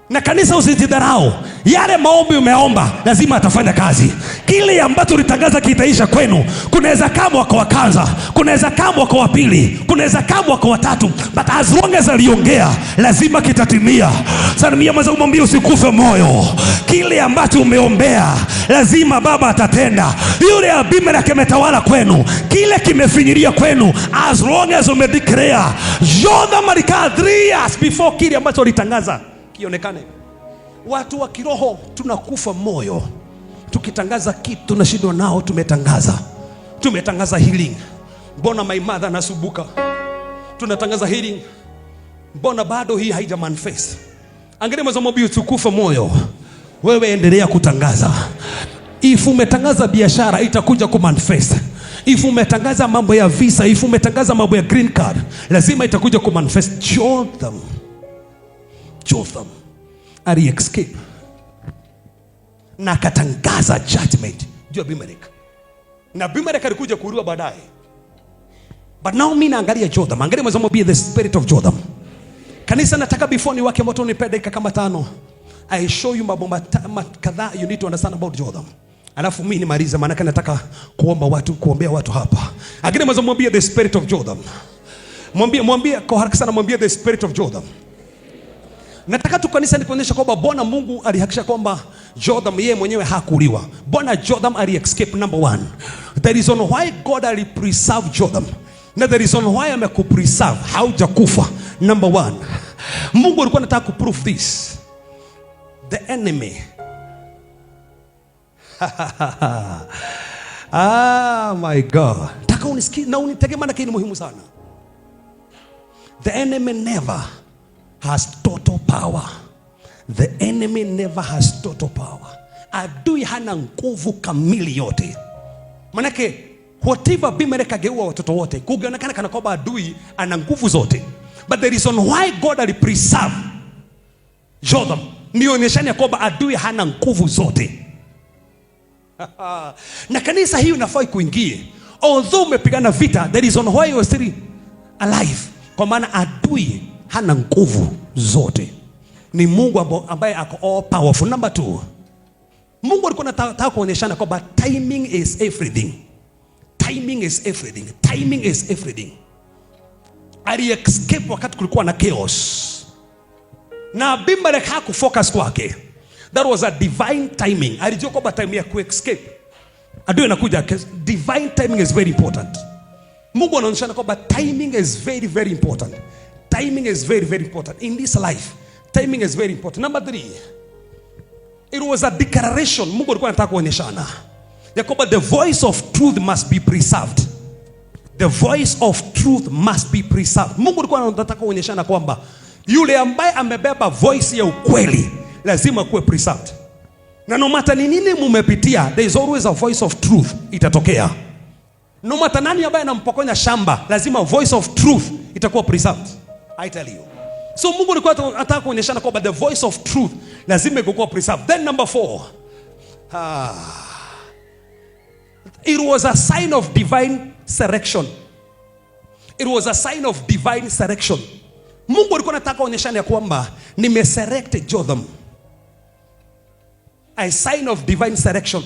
Na kanisa usijidharau. Yale maombi umeomba lazima atafanya kazi. Kile ambacho ulitangaza kitaisha kwenu. Kunaweza kama mwaka wa kwanza, kunaweza kama mwaka wa pili, kunaweza kama mwaka wa tatu, but as long as aliongea lazima kitatimia. Salimia mwanzo kumwambia usikufe moyo. Kile ambacho umeombea lazima Baba atatenda. Yule Abimeleki ametawala kwenu, kile kimefinyiria kwenu, as long as umedeclare. Jotham alikaa 3 years before kile ambacho alitangaza kionekane. Watu wa kiroho tunakufa moyo tukitangaza kitu tunashindwa nao. Tumetangaza healing, mbona my mother anasubuka? Tunatangaza healing, mbona bado hii haija manifest? Angalia mazombi, utukufa moyo. Wewe endelea kutangaza. If umetangaza biashara itakuja ku manifest. If umetangaza mambo ya visa, if umetangaza mambo ya green card, lazima itakuja ku manifest. Jotham ali escape na akatangaza judgment juu ya Abimeleki. Na Abimeleki alikuja kuuliwa baadaye. But now mimi naangalia Jotham. Angalia mwanzo be the spirit of Jotham. Kanisa, nataka before ni wake moto nipe dakika kama 5. I show you mambo kadhaa you need to understand about Jotham. Alafu mimi nimaliza, maana nataka kuombea watu hapa. Angalia mwanzo be the spirit of Jotham. Mwambie kwa haraka sana, mwambie the spirit of Jotham. Nataka tu kanisa nikuonyesha kwamba Bwana Mungu alihakisha kwamba Jotham yeye mwenyewe hakuuliwa. Bwana Jotham ali escape. Number 1, the reason why God ali preserve Jotham, na the reason why amekupreserve haujakufa. Number 1, Mungu alikuwa anataka ku prove this. The enemy my God, taka unisikie na unitege, maana ni muhimu sana. The enemy never has total power. The enemy never has total power. Adui hana nguvu kamili yote. Manake whatever Abimeleki ageua watoto wote, kuonekana kana kwamba adui ana nguvu zote. But the reason why God ali preserve Jotham ni onyeshana kwamba adui hana nguvu zote. Na kanisa hii unafaa kuingie. Although umepigana vita, the reason why you are still alive, kwa maana adui hana nguvu zote. Ni Mungu ambaye ako all powerful. Number 2, Mungu alikuwa anataka kuonyeshana kwamba timing is everything. Timing is everything. Timing is everything. Ali escape wakati kulikuwa na chaos. Na Abimeleki hakufocus kwake. That was a divine timing. Alijua kwamba time ya ku escape adui anakuja. Divine timing is very important. Mungu anaonyeshana kwamba timing is very very important. Timing is very very important in this life. Timing is very important. Number 3, it was a declaration. Mungu alikuwa anataka kuonyeshana ya kwamba the voice of truth must be preserved. The voice of truth must be preserved. Mungu alikuwa anataka kuonyeshana kwamba yule ambaye amebeba voice ya ukweli lazima kuwe preserved. Na no matter ni nini mumepitia, there is always a voice of truth itatokea. No matter nani ambaye anampokonya shamba, lazima voice of truth itakuwa preserved. I tell you. So Mungu alikuwa anataka kuonyeshana kwamba the voice of truth lazima ikuwe preserved. Then number 4, it was a sign of divine selection. It was a sign of divine selection. Mungu alikuwa anataka kuonyeshana kwamba nimeselect Jotham. A sign of divine selection.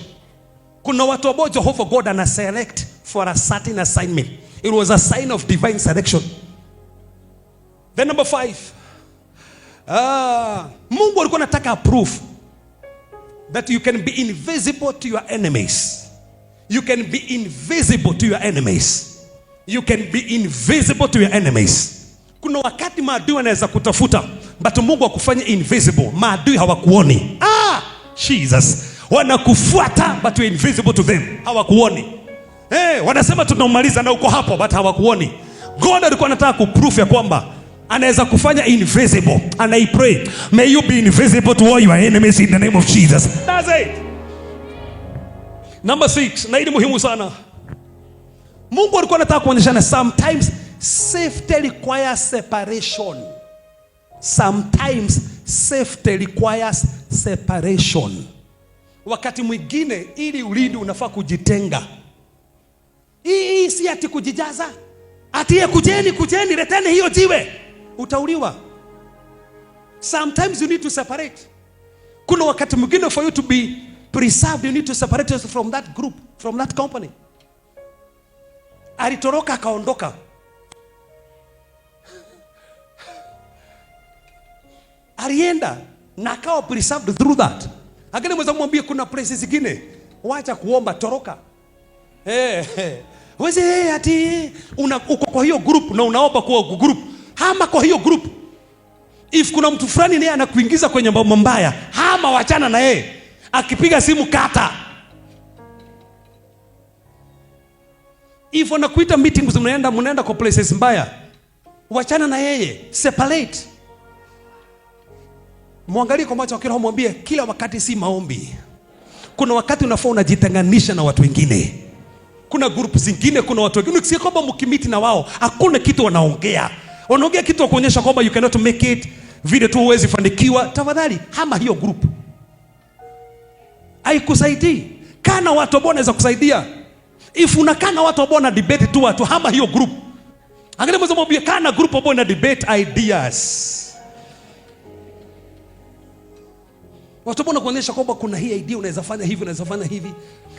Kuna watu ambao Jehovah God ana select for a certain assignment. It was a sign of divine selection. Then number 5, Mungu alikuwa anataka proof that you can be invisible to your enemies. You can be invisible to your enemies. You can be invisible to your enemies. Kuna wakati maadui wanaweza kutafuta, but Mungu akufanya invisible. Maadui hawakuoni. Jesus. Wanakufuata but you are invisible to them. Hawakuoni. Wanasema tunamaliza na uko hapo but hawakuoni. God alikuwa anataka kuprove ya kwamba anaweza kufanya invisible. And I pray, may you be invisible to all your enemies in the name of Jesus. That's it. Number 6, na hii ni muhimu sana. Mungu alikuwa anataka kuonyeshana sometimes safety requires separation. Sometimes safety requires separation. Wakati mwingine ili ulinde unafaa kujitenga. Hii si ati kujijaza. Ati kujeni leteni hiyo jiwe. Utauliwa. Sometimes you need to separate. Kuna wakati mwingine for you to be preserved, you need to separate yourself from that group, from that company. Alitoroka akaondoka. Alienda na akawa preserved through that. Lakini mweza mwambie kuna places zingine wacha kuomba, toroka. Weze ati uko kwa hiyo group na unaomba kwa group. Hama kwa hiyo group. If kuna mtu fulani naye anakuingiza kwenye mambo mbaya, hama, wachana na yeye. Akipiga simu kata. If unakuita meetings mnaenda kwa places mbaya, wachana na yeye, separate. Muangalie kwa macho kiroho, mwambie kila wakati si maombi. Kuna wakati unafaa unajitenganisha na watu wengine. Kuna group zingine, kuna watu wengine ukisikia kwamba mkimiti na wao hakuna kitu wanaongea. Wanaongea kitu kuonyesha kwamba you cannot make it, vile tu huwezi fanikiwa. Tafadhali hama hiyo group. Haikusaidii. Kana watu ambao wanaweza kusaidia. If unakana watu ambao wana debate tu watu, hama hiyo group. Angalia mwanzo mwambie kana group ambao wana debate ideas. Watu ambao wanakuonyesha kwamba kuna hii idea unaweza fanya hivi, unaweza fanya hivi.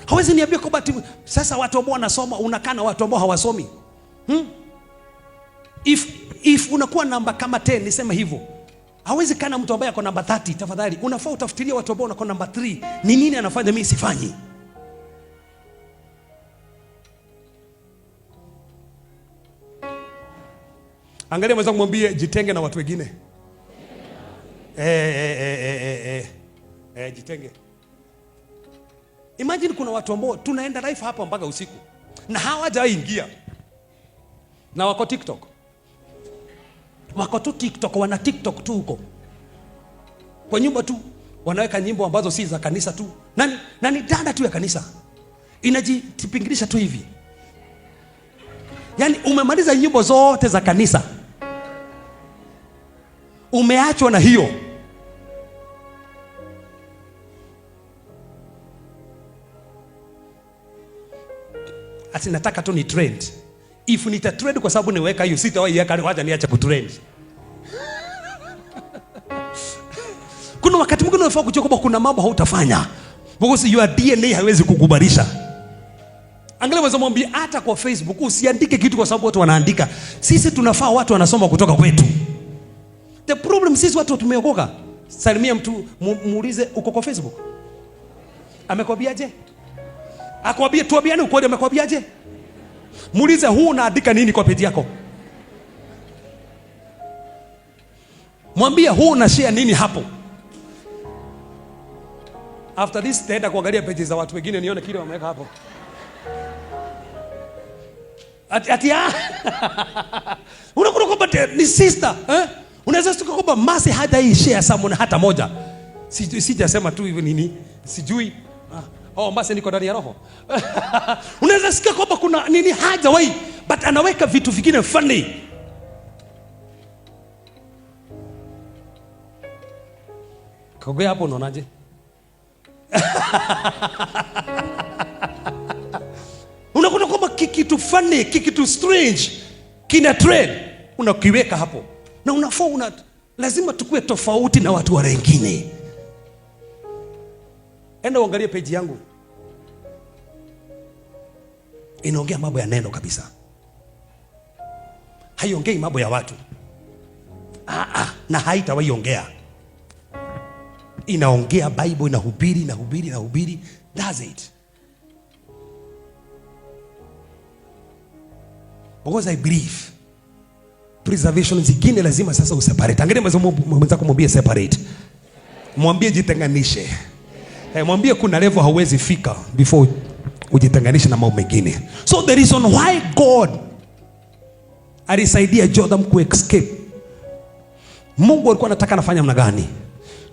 Hawezi niambia kwamba sasa watu ambao wanasoma unakana watu ambao hawasomi. If unakuwa namba kama 10, nisema hivyo. Hawezi kana mtu ambaye ako namba 30, tafadhali. Unafaa utafutilia watu ambao wako namba 3. Ni nini anafanya mimi sifanyi? Angalia mwenzangu, mwambie jitenge na watu wengine. Jitenge. Imagine kuna watu ambao tunaenda live hapa mpaka usiku na hawajaingia na wako TikTok. Wako tu TikTok, wana TikTok tu huko. Kwa nyumba tu wanaweka nyimbo ambazo si za kanisa tu. Nani dada tu ya kanisa. Inajipingilisha tu hivi. Yaani umemaliza nyimbo zote za kanisa. Umeachwa na hiyo. Ati nataka tu ni trend. If nita trend kwa sababu niweka hiyo, sitawahi yaka, wacha niache kutrend. Kuna wakati mwingine unafaa kujua kwamba kuna mambo hautafanya. Because your DNA haiwezi kukubarisha. Angalia mwanzo mwambie hata kwa Facebook usiandike kitu kwa sababu watu wanaandika. Sisi tunafaa watu wanasoma kutoka kwetu. The problem sisi watu tumeokoka. Salimia mtu, muulize uko kwa Facebook. Amekwambiaje? Akwambie tuambiane ukweli, amekwambiaje? Muulize huu unaandika nini kwa page yako? Mwambie huu una share nini hapo? After this taenda kuangalia pages za watu wengine nione kile wameweka hapo. Unakuwa kwamba ni sister, unaweza kusikia kwamba Masi hata share someone hata moja. Sijasema tu hivi nini? Sijui. Masi niko ndani ya roho. Unaweza sikia kwamba kuna nini hajawahi, but anaweka vitu vingine funny. Kogea hapo unaonaje? Unakuta kwamba kitu funny, kitu strange kina trend, unakiweka hapo. Na unafaa lazima tukue tofauti na watu wengine. Enda uangalie page yangu. Inaongea mambo ya neno kabisa. Haiongei mambo ya watu. Na haitawahi ongea. Inaongea Bible, inahubiri. Does it? Because I believe preservation zingine lazima sasa useparate. Angalia mwenzako mwambie separate. Mwambie jitenganishe. Mwambie kuna level hauwezi fika before ujitenganishe na mambo mengine. So the reason why God alisaidia Jotham ku escape. Mungu alikuwa anataka nafanya namna gani?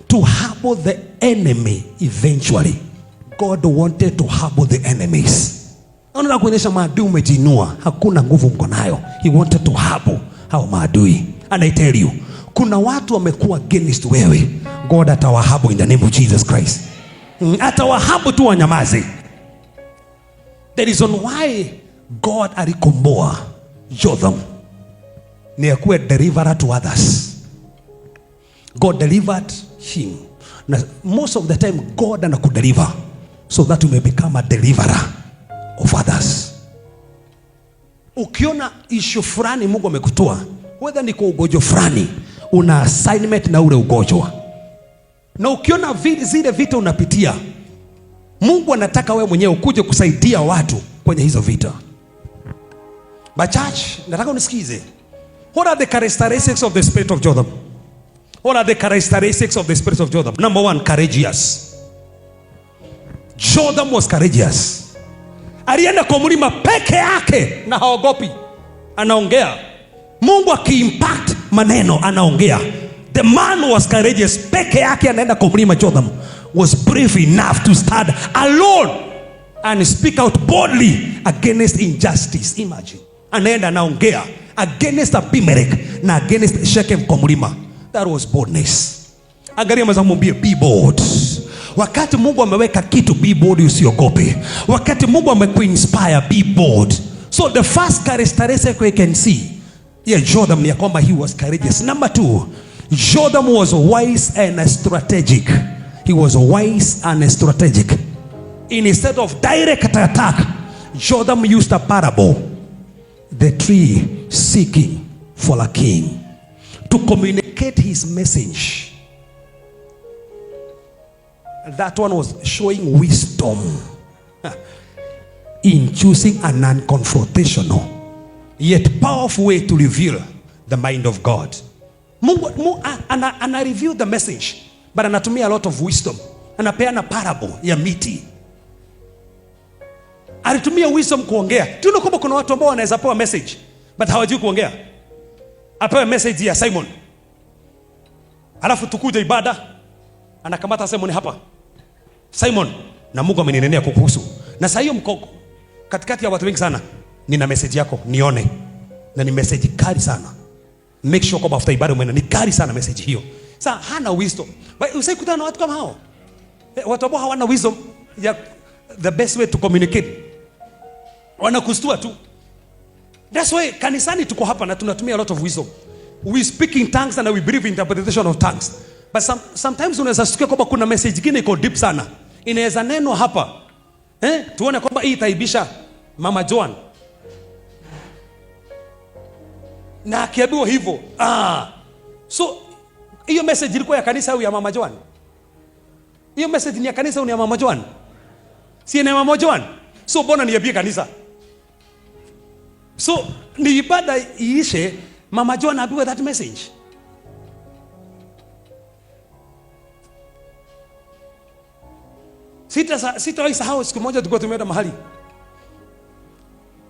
To humble the enemy eventually. God wanted to humble the enemies. Unataka kuonyesha maadui umejinua, hakuna nguvu mko nayo. He wanted to humble hao maadui. And I tell you, kuna watu wamekuwa against wewe. God atawahabu in the name of Jesus Christ. Atawahabu tu wanyamaze. The reason why God alikomboa Jotham ni akuwe deliverer to others. God delivered him. Na most of the time God anakudeliver so that you may become a deliverer of others. Ukiona issue fulani Mungu amekutoa, whether ni kwa ugonjwa fulani, una assignment na ule ugonjwa. Na ukiona zile vita unapitia, Mungu anataka wewe mwenyewe ukuje kusaidia watu kwenye hizo vita. But church, nataka unisikize. What are the characteristics of the spirit of Jotham? What are the characteristics of the spirit of Jotham? Number one, courageous. Jotham was courageous. Alienda kwa mlima peke yake na haogopi. Anaongea. Mungu akiimpact maneno anaongea. The man was courageous. Peke yake anaenda kwa mlima. Jotham was brave enough to stand alone and speak out boldly against injustice. Imagine. Anaenda anaongea against Abimelech na against Shechem kwa mlima. That was boldness. Angalia mwambie be bold. Wakati Mungu ameweka kitu, be bold, usiogope. Wakati Mungu amekuinspire, be bold. So the first characteristic we can see, Jotham ni kwamba he was courageous. Number two, Jotham was wise and strategic. He was wise and strategic. Instead of direct attack, Jotham used a parable, the tree seeking for a king, to communicate his message. That one was showing wisdom in choosing a non-confrontational yet powerful way to reveal the mind of God. Mungu ana review the message, but anatumia a lot of wisdom. Anapeana parable ya miti. Alitumia wisdom kuongea. Do you know kwamba kuna watu ambao wanaweza pewa message but hawajui kuongea? Apewe message ya Simon, alafu tukuja ibada, anakamata Simon hapa, Simon, na Mungu ameninenea kukuhusu. Na sasa hiyo mko katikati ya watu wengi sana, nina message yako, nione. Na ni message kali sana. Make sure kwamba after ibada umeona, ni kali sana message hiyo. Sasa hana wisdom. Usikutana na watu kama hao. Watu ambao hawana wisdom ya the best way to communicate. Wanakustua tu. That's why kanisani tuko hapa na tunatumia a lot of wisdom. We speak in tongues and we believe in interpretation of tongues. But sometimes unaweza sikia kwamba kuna message nyingine iko deep sana. Inaweza neno hapa. Tuone kwamba hii itaibisha Mama Joan. Na akiambiwa hivyo, so hiyo message ilikuwa ya kanisa au ya Mama Joan? Hiyo message ni ya kanisa au ni ya Mama Joan? Si ni ya Mama Joan. So bona niambie kanisa. So ni ibada iishe, Mama Joan abiwe that message. Sitawahi sahau siku moja tulikuwa tumeenda mahali,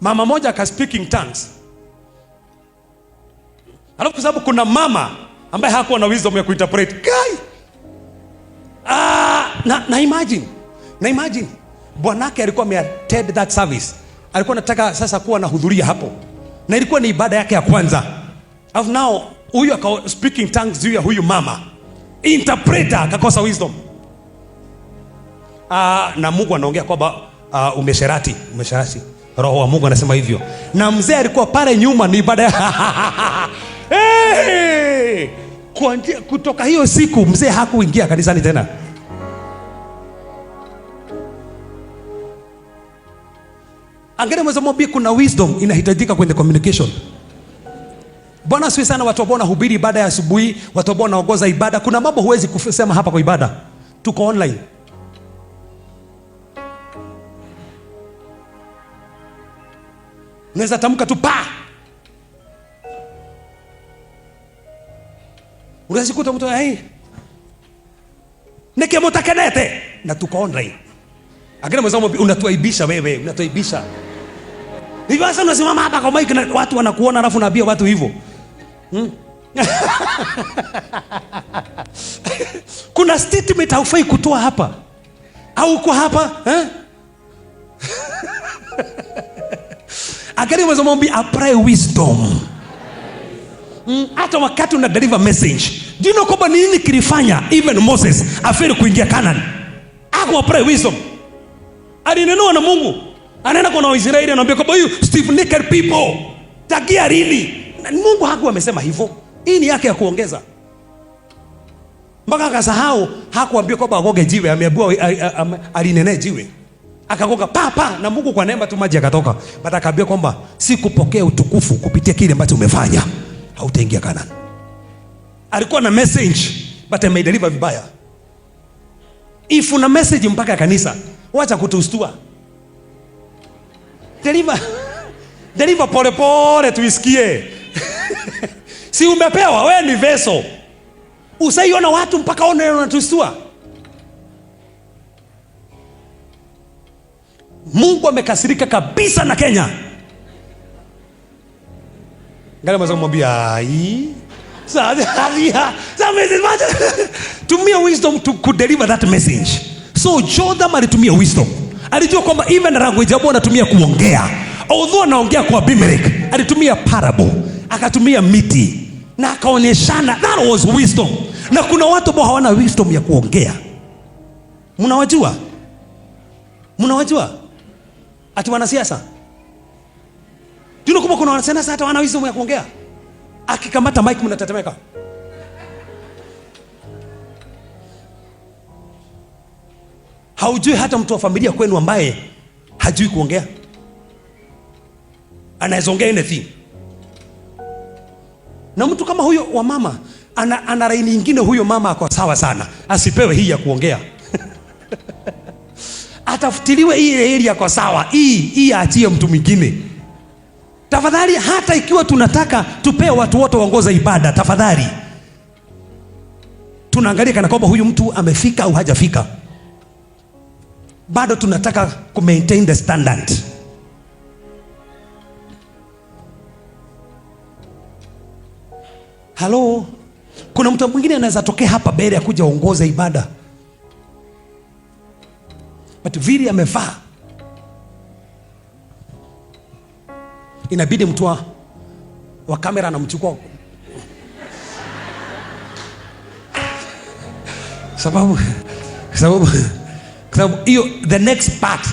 mama moja aka speaking tongues. Alafu kwa sababu kuna mama ambaye hakuwa na wisdom ya kuinterpret. Na imagine bwanake alikuwa ameattend that service. Alikuwa anataka sasa kuwa anahudhuria hapo. Na ilikuwa ni ibada yake ya kwanza. Alafu now huyu aka speaking tongues juu ya huyu mama. Interpreter akakosa wisdom. Na Mungu anaongea kwamba umesherati. Roho wa Mungu anasema hivyo. Na mzee alikuwa pale nyuma, ni ibada ya kutoka hiyo siku mzee hakuingia kanisani tena. Angalia mwambie kuna wisdom inahitajika kwenye communication. Bwana asifiwe sana. Watu ambao wanahubiri ibada ya asubuhi, watu ambao wanaongoza ibada, kuna mambo huwezi kusema hapa kwa ibada. Tuko online. Unaweza tamka tu pa. Unaweza kuta mtu neke mutakenete na tuko online. Agana mwenzangu, unatuaibisha wewe, unatuaibisha. Hivi sasa unasimama hapa kwa mic na watu wanakuona, alafu unaambia watu hivyo. Kuna statement haufai kutoa hapa. Au uko hapa, Agani mwenzangu, apply wisdom. Hata wakati una deliver message, do you know kwamba nini kilifanya even Moses afeli kuingia Canaan? Apply wisdom. Alinenua na Mungu. Anaenda kwa Waisraeli anaambia kwamba you stiff necked people, tagia lini? Mungu hakuwa amesema hivyo. Hii ni yake ya kuongeza. Mpaka akasahau hakuambia kwamba agoge jiwe, ameambiwa alinene jiwe. Akagoga pa na Mungu kwa neema tu maji yakatoka. Baada akaambia kwamba sikupokea utukufu kupitia kile ambacho umefanya, hautaingia Kanaani. Alikuwa na message but ameideliver vibaya. If una message mpaka kanisa, wacha kutustua. Deliver pole pole tuisikie. Si umepewa, wewe ni vessel. Usaiona watu mpaka unatustua. Mungu amekasirika kabisa na Kenya. Ngale mwanzo kumwambia tumia wisdom to deliver that message. So Jotham alitumia wisdom. Alijua kwamba even language ambayo anatumia kuongea, although anaongea kwa Abimelech, alitumia parable, akatumia miti na akaonyeshana. That was wisdom. Na kuna watu ambao hawana wisdom ya kuongea. Mnawajua? Ati wanasiasa. Kama kuna wanasiasa hata wana wisdom ya kuongea. Akikamata mic mnatetemeka. Haujui hata mtu wa familia kwenu ambaye hajui kuongea. Anaezongea anything. Na mtu kama huyo wa mama ana raini nyingine, huyo mama ako sawa sana, asipewe hii ya kuongea. Atafutiliwe hii area kwa sawa, hii aachie mtu mwingine. Tafadhali, hata ikiwa tunataka tupee watu wote waongoza ibada, tafadhali tunaangalia kana kwamba huyu mtu amefika au hajafika. Bado tunataka ku maintain the standard. Hello, kuna mtu mwingine anaweza tokea hapa mbele ya kuja ongoza ibada, but vile amevaa inabidi mtu wa kamera anamchukua, sababu hiyo the next part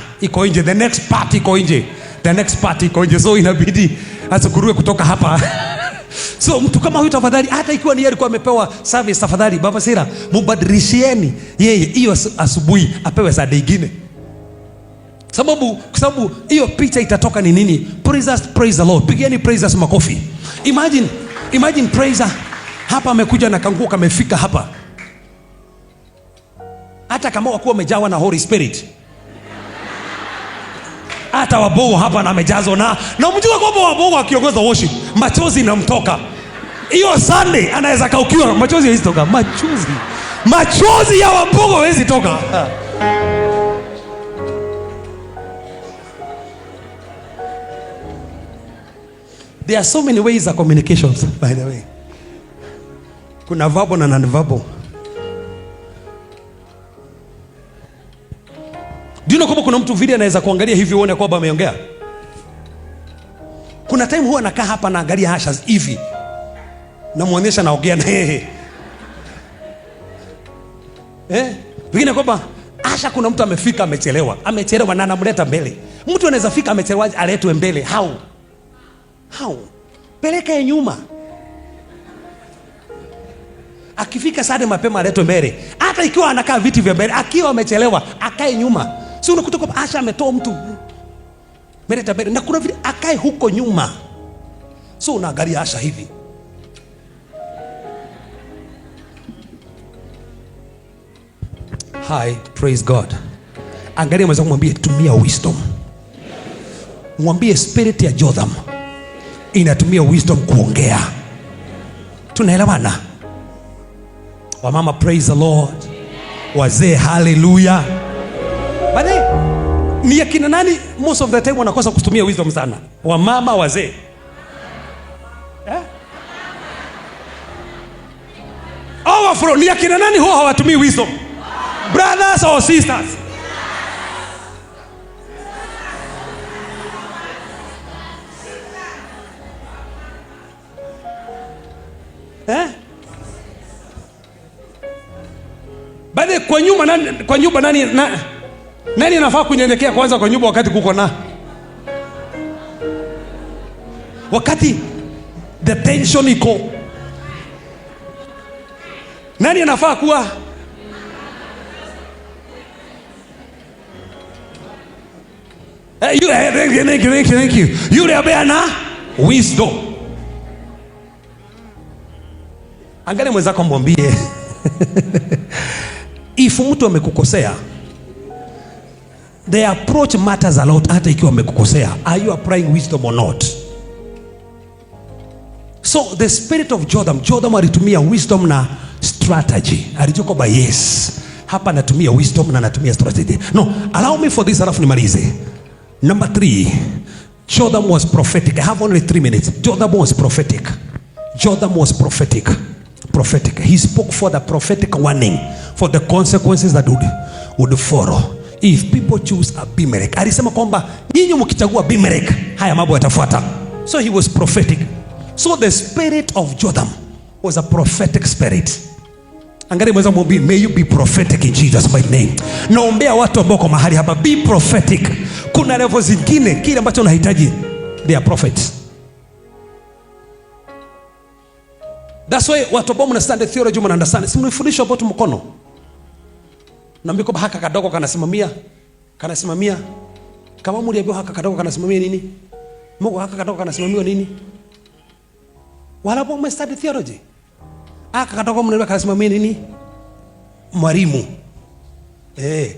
iko nje, so inabidi achukuliwe kutoka hapa. So mtu kama huyu tafadhali, hata ikiwa ni yeye alikuwa amepewa service, tafadhali Baba Sira, mubadilishieni yeye hiyo asubuhi apewe saa nyingine. Sababu hiyo picha itatoka ni nini? Praise the Lord. Pigeni praise makofi. Imagine praiser hapa amekuja na kanguo kamefika hapa. Hata kama wakuwa wamejawa na Holy Spirit. Hata wabogo hapa na amejazwa na mjua kwamba wabogo akiongoza worship, machozi inamtoka. Hiyo Sunday anaweza kaukiwa, machozi hawezi toka. Machozi ya wabogo hawezi toka. There are so many ways of communications, by the way. Kuna verbal na non-verbal. Do you know kama kuna mtu vile anaweza kuangalia hivi uone kwamba ameongea? Kuna time huwa nakaa hapa na angalia Asha hivi, namuonyesha naongea na yeye. Pengine kwamba Asha kuna mtu amefika amechelewa na anamleta mbele. Mtu anaweza fika amechelewa aletwe mbele. How? Peleka nyuma. Akifika saa mapema aletwe mbele. Hata ikiwa anakaa viti vya mbele, akiwa amechelewa akae nyuma. Si unakuta kwamba Asha ametoa mtu meleta mbele na kuna vile akae huko nyuma. So unaangalia Asha hivi. Hi, praise God. Angalia mwenzako mwambie tumia wisdom. Mwambie spirit ya Jotham inatumia wisdom kuongea. Tunaelewana? Wamama praise the Lord. Wazee hallelujah. Bade ni akina nani most of the time wanakosa kutumia wisdom sana? Wamama, wazee. Overflow ni akina nani huwa hawatumii wisdom? Brothers or sisters? Bade kwa nyumba nani anafaa kunyenyekea kwanza kwa nyumba wakati kuko na? Wakati the tension iko. Nani anafaa kuwa? Thank you. Yule ambaye ana wisdom. Angalia mwenzako mwambie if mtu amekukosea, the approach matters a lot. Hata ikiwa amekukosea, are you applying wisdom or not? So the spirit of Jotham alitumia wisdom na strategy. Alijua kwamba yes, hapa natumia wisdom na natumia strategy. No, allow me for this, alafu nimalize. Number 3, Jotham was prophetic. I have only 3 minutes. Jotham was prophetic. Prophetic. He spoke for the prophetic warning, for the consequences that would follow if people choose Abimelech. Alisema kwamba nyinyi mkichagua Abimelech, haya mambo yatafuata. So he was prophetic. So the spirit of Jotham was a prophetic spirit. Angalia mweza mwambie, may you be prophetic in Jesus mighty name. Naombea watu ambao kwa mahali hapa, be prophetic. Kuna level zingine, kile ambacho unahitaji, they are prophets. That's why watu ambao mnastand the theology mna understand. Si mnifundisha hapo tu mkono. Naambia kwamba haka kadogo kanasimamia. Kama mliambiwa haka kadogo kanasimamia nini? Mungu haka kadogo kanasimamia nini? Wala hapo mmestand theology. Haka kadogo mnaelewa kanasimamia nini? Mwalimu.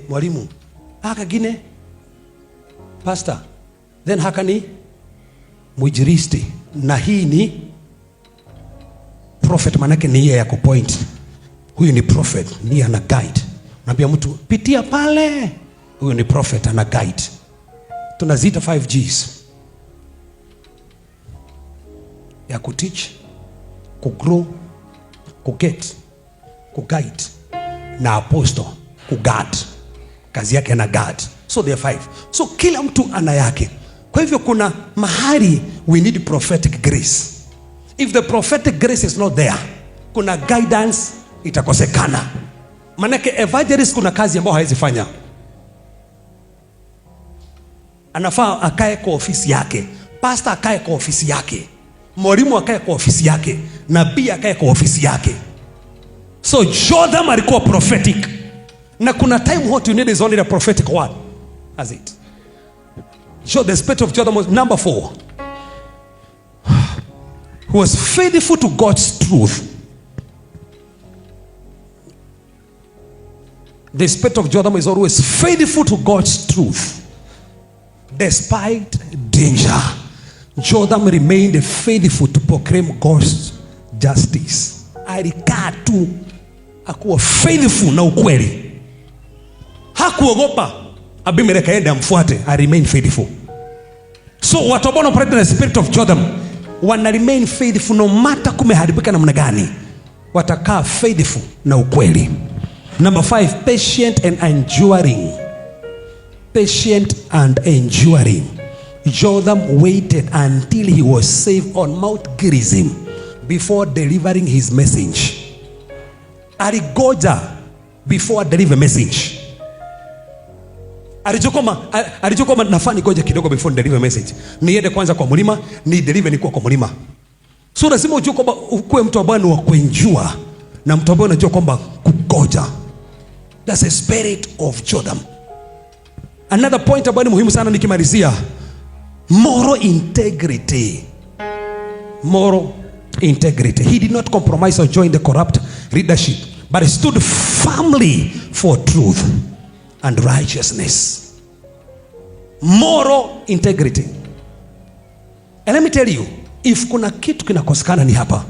Mwalimu. Haka gine pastor. Then haka ni mwinjilisti. Na hii ni prophet, manake ni yeye ya kupoint. Huyu ni prophet, ni ana guide. Naambia mtu pitia pale, huyu ni prophet, ana guide. Tunaziita 5Gs. Ya kuteach, kugrow, kuget, kuguide, na apostle, kuguard. Kazi yake ana guard. So there are 5. So kila mtu ana yake. Kwa hivyo kuna mahali we need prophetic grace. If the prophetic grace is not there, kuna guidance itakosekana. Manake evangelist kuna kazi ambayo hawezi fanya. Anafaa akae kwa ofisi yake, pastor akae kwa ofisi yake, mwalimu akae kwa ofisi yake, nabii akae kwa ofisi yake. So Jotham alikuwa prophetic. Na kuna time what you need is only the prophetic word. That's it. So the spirit of Jotham was number 4. Who was faithful to God's truth. The spirit of Jotham is always faithful to God's truth. Despite danger, Jotham remained faithful to proclaim God's justice. Alikaa tu akuwa faithful na ukweli. Hakuogopa Abimelech aende amfuate. I remain faithful. So watu ambao operate in the spirit of Jotham wana remain faithful no matter kumeharibika namna gani. Watakaa faithful na ukweli. Number 5, patient and enduring. Patient and enduring. Jotham waited until he was safe on Mount Gerizim before delivering his message. Aligoja before deliver message. Alichokoma nafani goja kidogo before deliver message. Niende kwanza kwa mlima, ni deliver nikuwa kwa mlima. So lazima ujue kwamba ukue mtu ambaye ni wa kuenjua na mtu ambaye unajua kwamba kugoja. That's a spirit of Jotham. Another point ambayo ni muhimu sana nikimalizia, moral integrity. Moral integrity. He did not compromise or join the corrupt leadership, but he stood firmly for truth and righteousness. Moral integrity. And let me tell you, if kuna kitu kinakosekana ni hapa.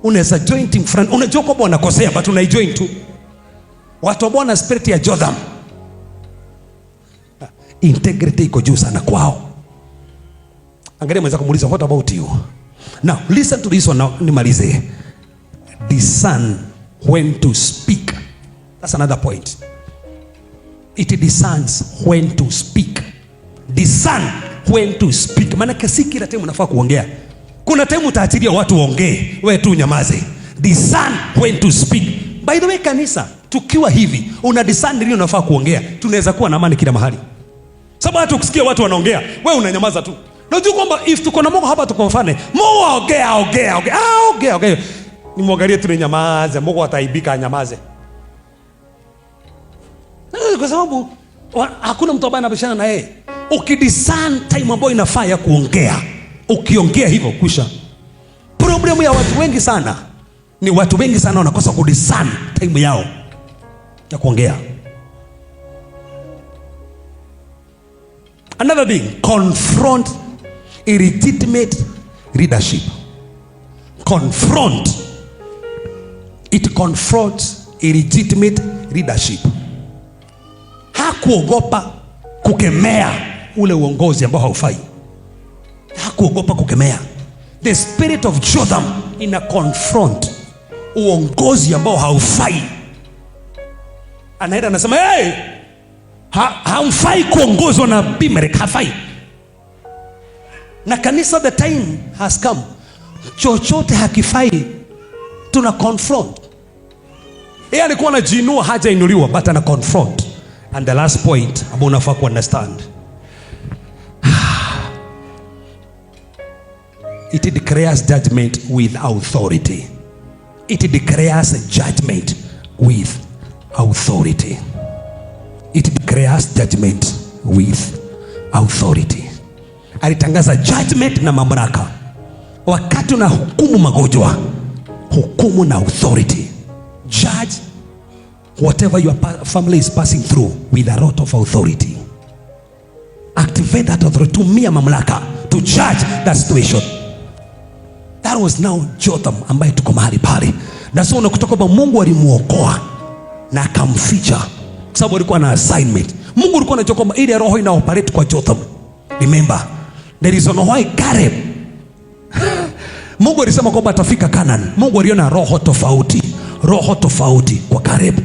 Unaweza join team friend, unajua kwamba wanakosea but unaijoin tu. Watu ambao na spirit ya Jotham, integrity iko juu sana kwao. Angalia mwenzako kumuuliza, what about you? Now listen to this one now, nimalize. Discern when to speak. That's another point. It discerns when to speak. Discern when to speak. Maana kasi kila time unafaa kuongea. Kuna time utaachilia watu waongee, wewe tu nyamaze. Discern when to speak. By the way kanisa, tukiwa hivi, una discern nini unafaa kuongea, tunaweza kuwa na amani kila mahali. Sababu hata ukisikia watu wanaongea, wewe unanyamaza tu. Unajua kwamba if tuko na Mungu hapa tuko mfane, Mungu ongea. Nimwangalie tu nyamaze, Mungu ataibika nyamaze. Kwa sababu hakuna mtu ambaye anabishana na yeye. Ukidiscern time ambayo inafaa ya kuongea, ukiongea hivyo kusha. Problemu ya watu wengi sana ni watu wengi sana wanakosa kudiscern time yao ya kuongea. Another thing, confront illegitimate leadership. Confront. It confronts illegitimate leadership. Hakuogopa kukemea ule uongozi ambao haufai. Hakuogopa kukemea. The spirit of Jotham ina confront uongozi ambao haufai. Anaenda anasema, hey, hamfai kuongozwa na Abimelech, hafai. Na kanisa, the time has come, chochote hakifai, tuna confront. Yeye alikuwa anajiinua, haja inuliwa, but ana confront. And the last point ambao unafaa ku understand, it declares judgment with authority. It declares judgment with authority. It declares judgment with authority. Alitangaza judgment na mamlaka. Wakati una hukumu magonjwa, hukumu na authority. Judge whatever your family is passing through with a lot of authority. Activate that authority. Tumia mamlaka to judge that situation. That was now Jotham ambaye tuko mahali pale. Na sio unakuta kwamba Mungu alimuokoa na akamficha kwa sababu alikuwa na assignment. Mungu alikuwa anajua kwamba ile roho ina operate kwa Jotham. Remember, there is no why Caleb. Mungu alisema kwamba atafika Canaan. Mungu aliona roho tofauti kwa Caleb.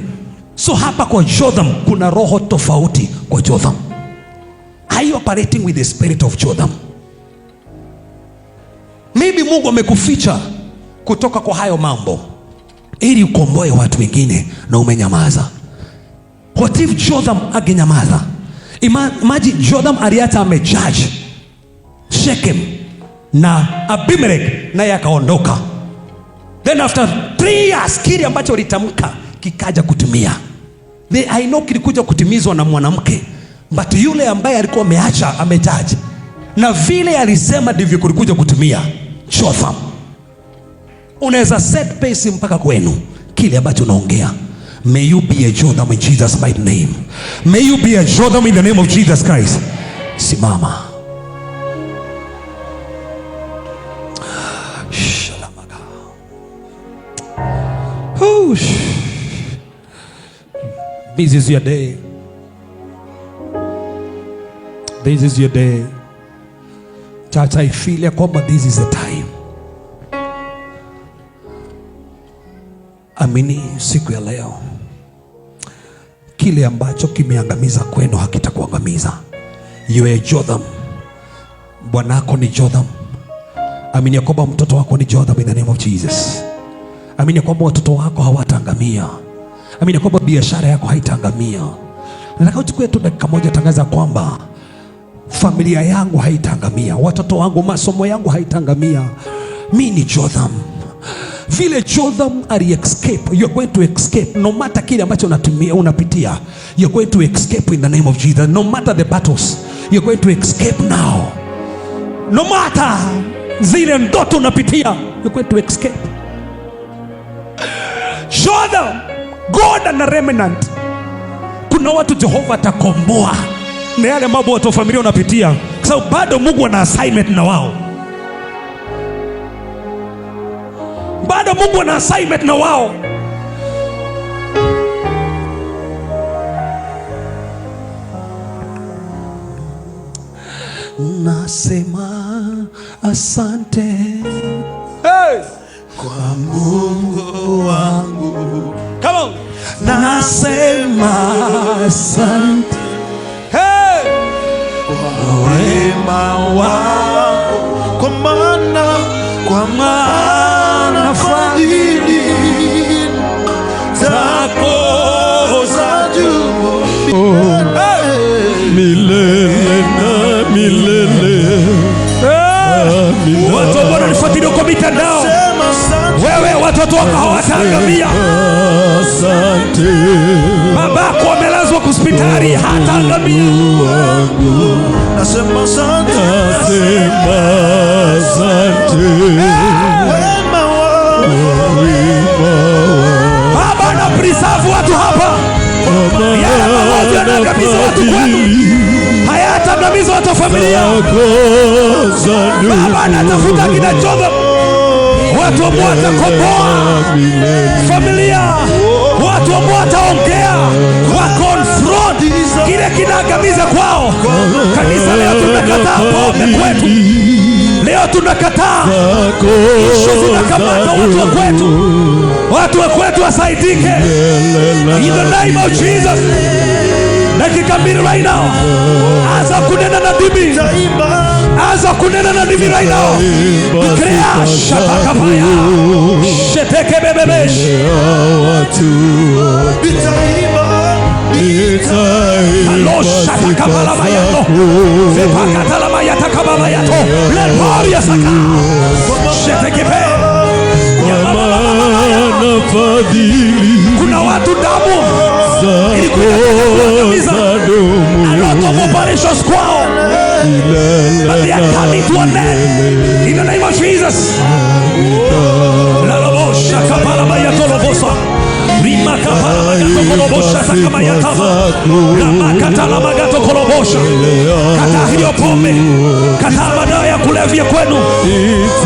So hapa kwa Jotham kuna roho tofauti kwa Jotham. Are you operating with the spirit of Jotham? Maybe Mungu amekuficha kutoka kwa hayo mambo ili ukomboe watu wengine na umenyamaza. What if Jotham agenyamaza? Imagine Jotham aliacha amejudge Shechem na Abimelech na yakaondoka. Then after 3 years kile ambacho litamka kikaja kutimia. I know kilikuja kutimizwa na mwanamke, but yule ambaye alikuwa ameacha amejudge na vile alisema ndivyo kulikuja kutimia. Jotham, unaweza set pace mpaka kwenu kile ambacho unaongea. May you be a Jotham in Jesus' mighty name. May you be a Jotham in the name of Jesus Christ. Simama. This is your day. This is your day. Church, I feel ya kwamba this is the time. Amini siku ya leo, kile ambacho kimeangamiza kwenu hakitakuangamiza. You are Jotham. Bwanako ni Jotham. Amini ya kwamba mtoto wako ni Jotham in the name of Jesus. Amini ya kwamba watoto wako hawataangamia. Amini ya kwamba biashara yako haitaangamia. Nataka uchukue tu dakika moja tangaza kwamba familia yangu haitaangamia, watoto wangu, masomo yangu haitaangamia. Mimi ni Jotham. Vile Jotham ali-escape, you're going to escape. No matter kile ambacho unapitia, you're going to escape in the name of Jesus. No matter the battles, you're going to escape now. No matter zile ndoto unapitia, you're going to escape. Jotham, God and a remnant. Kuna watu Jehova atakomboa na yale mambo watu wa familia unapitia, kwa sababu bado Mungu ana assignment na wao. Bado Mungu ana assignment na wao. Nasema asante, hey, kwa Mungu wangu. Come on. Nasema asante, hey, kwa wema wako, kwa maana fadhili zako za juu milele na milele. Watu wananifuatilia kwa mitandao, wewe watoto wako hataangamia. Babako amelazwa hospitali, hataangamia. Nasema asante. Baba na preserve watu hapa. Yale magonjwa yanaangamiza watu kwenu, hayataangamiza watu wa familia. Baba anatafuta kina Joseph, watu ambao watakomboa familia, watu ambao wataongea, wakonfront kile kinaangamiza kwao. Kanisa, leo tunakataa pombe kwetu. Leo tunakataa ishu zinakamata watu wa kwetu. Watu wa kwetu wasaidike. In the name of Jesus. Dakika mbili right now. Anza kunena na bibi. Anza kunena na bibi right now. Declare shatakapaya. Sheteke bebebesh. Alo shatakapala mayato. Fepakatala mayatakaba mayato. Leporia saka. Sheteke be. Kuna watu damu ilikuwa operations kwao, but they are coming to an end in the name of Jesus. La lobosha kapala mayatolobosa rimaka pala mayatolobosha sakamayatava ramakata la magatolobosha. Kata hiyo pombe, kata madawa ya kulevya kwenu,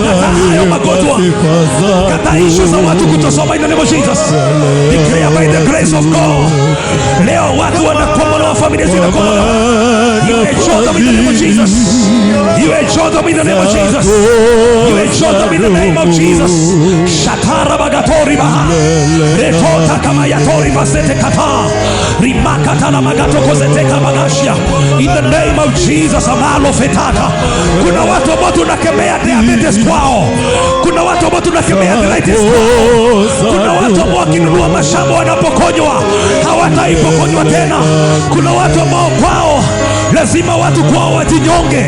kata hayo magonjwa, kata ishu za watu kutosoma in the name of Jesus. Declare by the grace of God. Leo watu wanakombolewa, familia zinakombolewa. You enjoy them in the name of Jesus. You enjoy them in the name of Jesus. You enjoy them in the name of Jesus. Shatara bagatori baha. Retota kama yatori basete kata. Rimakata na magato kozete kabagashia. In the name of Jesus, amalo fetata. Kuna watu ambao tunakemea diabetes kwao. Kuna watu ambao tunakemea arthritis kwao. Kuna watu ambao wakinunua mashamba wanapokonywa hawataipokonywa tena. Kuna watu ambao kwao lazima watu kwao wajinyonge.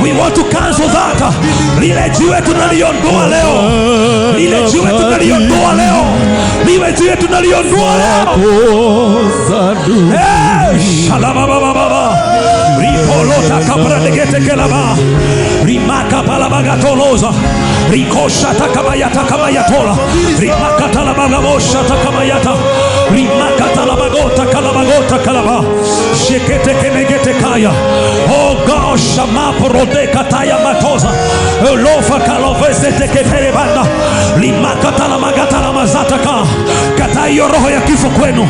We want to cancel that. Lile jiwe tunaliondoa leo. Lile jiwe tunaliondoa leo. Lile jiwe tunaliondoa leo. Shalaba baba baba. Ripolota kapra negete kelaba. Rimaka palabaga toloza. Rikosha takabayata kabayatola. Rimaka talabagabosha takabayata. Rimaka talabagota kalabagota kalaba. Shekete kenegete kaya. Oh God, shamapo rode kataya matoza. Lofa kalovese tekepere banda. Rimaka talamagata la mazataka. Kata hiyo roho ya kifo kwenu.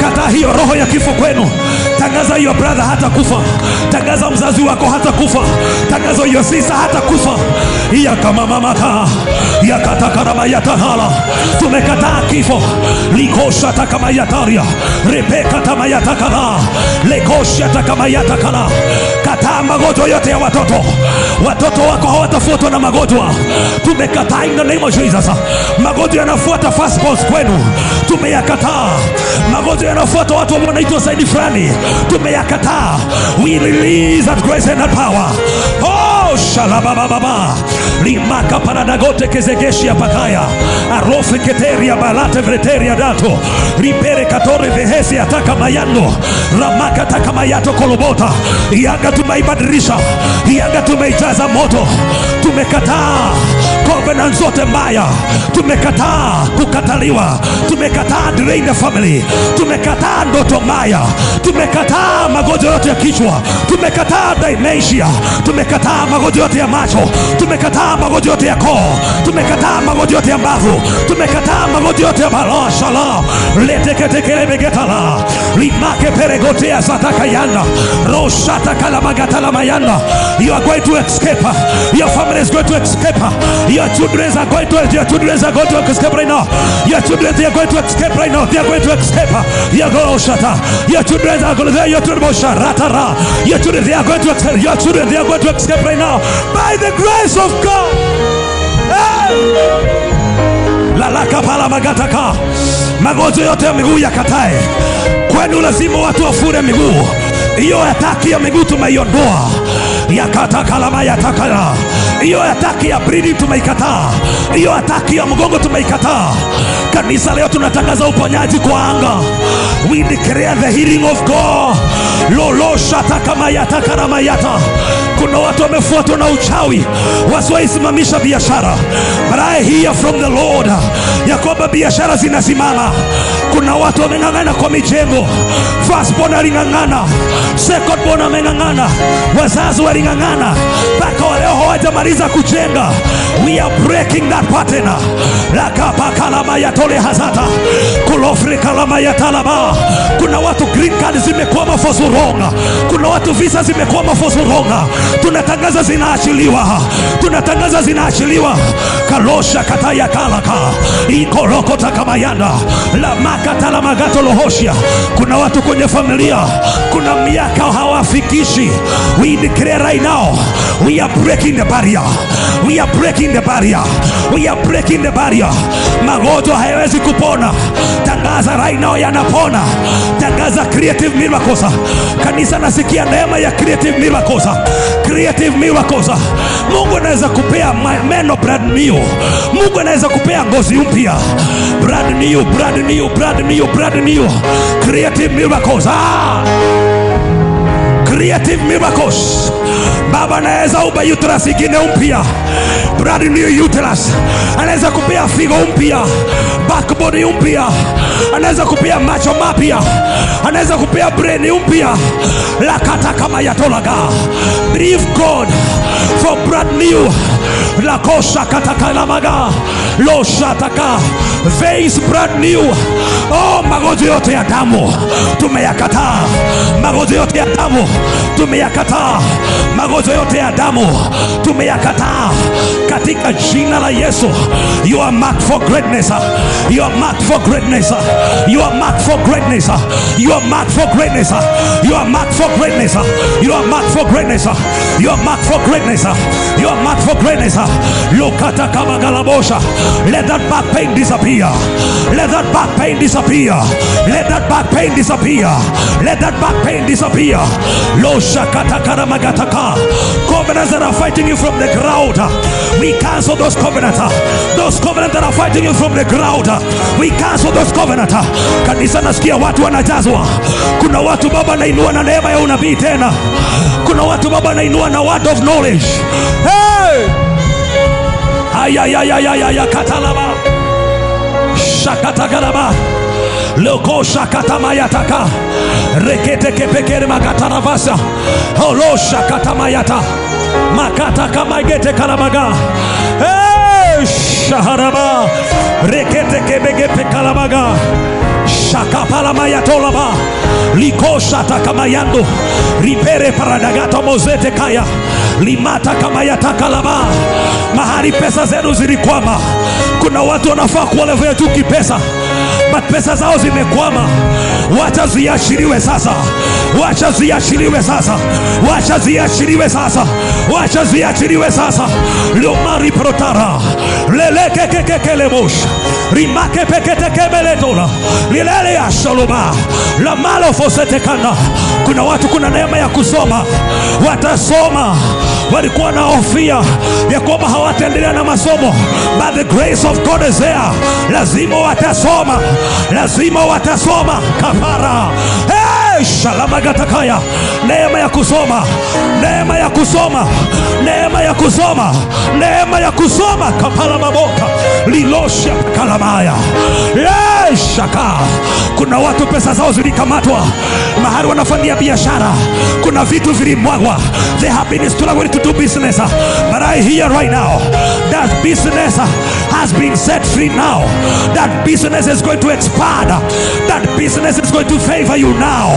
Kata hiyo roho ya kifo kwenu. Tangaza hiyo brother hata kufa. Tangaza mzazi wako hata kufa. Tangaza hiyo sister hata kufa. Ya kama mamaka. Ya katakarama ya tahala. Tumekataa kifo. Likosha takama ya taria. Rebeka tama ya takala. Lekosha takama ya takala. Kataa magonjwa yote ya watoto. Watoto wako hawatafutwa na magonjwa. Tumekataa in the name of Jesus. Magonjwa yanafuata fastballs kwenu. Tumeyakataa. Magonjwa yanafuata watu ambao wanaitwa saidi fulani. Tumeyakataa. We release that grace and that power. Oh, shalabababa. Limaka paradagote kezegeshi pakaya. Arofe keteria balate vreteria dato. Ripere katore vehesi ataka mayando. Ramaka taka mayato kolobota. Yanga tumeibadilisha. Yanga tumeijaza moto. Tumekataa covenant zote mbaya. Tumekataa kukataliwa. Tumekataa drain the family. Tumekataa ndoto mbaya. Tumekataa magonjwa yote ya kichwa. Tumekataa dementia. Tumekataa magonjwa yote ya macho. Tumekataa magonjwa yote ya koo. Tumekataa magonjwa yote ya mbavu. Tumekataa magonjwa yote ya balaa shala. Leteketekele begetala. Limake peregotea sataka yanda. Roshata kalabagata la mayanda. You are going to escape. Your family is going to escape. Your children are going to escape right now. Your children, they are going to escape right now. They are going to escape. Your children are going to, your children, they are going to escape. Your children, they are going to escape right now by the grace of God. Lalaka pala magataka. Magonjwa yote ya miguu yakatae. Kwenu lazima watu wafure miguu. Hiyo ataki ya miguu tumeiondoa. yakata kalama yatakala. Hiyo ataki ya breeding tumeikataa, hiyo ataki ya mgongo tumeikataa. Kanisa leo tunatangaza uponyaji kwa anga. We declare the healing of God. Lolo shata kama yatakana mayata. Kuna watu wamefuatwa na uchawi wasioisimamisha biashara, but I hear from the Lord ya kwamba biashara zinasimama. Kuna watu wameng'ang'ana kwa mijengo. First born aling'ang'ana, second born ameng'ang'ana, wazazi waling'ang'ana, mpaka leo hawajamaliza kujenga. We are breaking that pattern. Lakapa kalama yatole hazata kulofri kalama yatalaba. Kuna watu green card zimekwama for so long. Kuna watu visa zimekwama for so long. Tunatangaza zinaachiliwa, tunatangaza zinaachiliwa. Kalosha kataya kalaka ikoroko takamayanda la makata la magato lohoshia. Kuna watu kwenye familia, kuna miaka hawafikishi. We declare right now, we are breaking the barrier. We are breaking the barrier. We are breaking the barrier. Magonjwa hayawezi kupona. Tangaza right now yanapona. Tangaza creative miracles. Kanisa nasikia neema ya creative miracles. Creative miracles. Mungu anaweza kupea meno brand new. Mungu anaweza kupea ngozi mpya. Brand new, brand new, brand new, brand new. Creative miracles. Creative miracles. Baba anaweza uba uterus ingine mpya, brand new uterus. Anaweza kupea figo mpya, backbone mpya. Anaweza kupea macho mapya, anaweza kupea brain mpya. Lakata kama yatolaga. Believe God for brand new. La kosha katakala maga lo shataka face brand new. Oh, magonjwa yote ya damu tumeyakataa. Magonjwa yote ya damu tumeyakataa. Magonjwa yote ya damu tumeyakataa katika jina la Yesu. You are marked for greatness. You are marked for greatness. You are marked for greatness. You are marked for greatness. You are marked for greatness. You are marked for greatness. You are marked for greatness. You are marked for greatness. Lokata kama galabosha. Let that back pain disappear. Let that back pain disappear. Let that back pain disappear. Let that back pain disappear. Lo shakata karamagataka. Covenants that are fighting you from the ground, we cancel those covenants. Those covenants that are fighting you from the ground, we cancel those covenants. Kanisa nasikia watu wanajazwa. Kuna watu Baba nainua na neema ya unabii tena. Kuna watu Baba nainua na word of knowledge. Hey! Ayayayayaya katalaba. Shakatagalaba. Loko shakatamayataka. Rekete kepekere makataravasa. Holo shakatamayata. Makata kamagete kalamaga. Hey! Shaharaba. Rekete kebegepe kalamaga. Shakapala mayatolaba. Likosha takamayando. Ripere paradagato mozete kaya. Limata kamayatakalaba. Mahali pesa zenu zilikwama. Kuna watu wanafaa kuelevea tu kipesa, but pesa zao zimekwama. Wacha ziachiliwe sasa. Wacha ziachiliwe sasa. Wacha ziachiliwe sasa. Wacha ziachiliwe sasa. Lomari protara. Leleke kekelebosh. Rimake pekete kebeletola. Lilele ya shaloma. La malo fosete kana. Kuna watu kuna neema ya kusoma. Watasoma. Walikuwa na hofia ya kwamba hawataendelea na masomo, but the grace of God is there. Lazima watasoma. Lazima watasoma. Kapara. Hey, shalama gatakaya. Neema ya kusoma. Neema ya kusoma. Neema ya kusoma. Neema ya kusoma. Kapala maboka. Lilosha kalamaya. Yes, shaka. Kuna watu pesa zao zilikamatwa. Mahali wanafanyia biashara, kuna vitu vilimwagwa. They have been struggling to do business, but I hear right now that business has been set free now. That business is going to expand. That business is going to favor you now.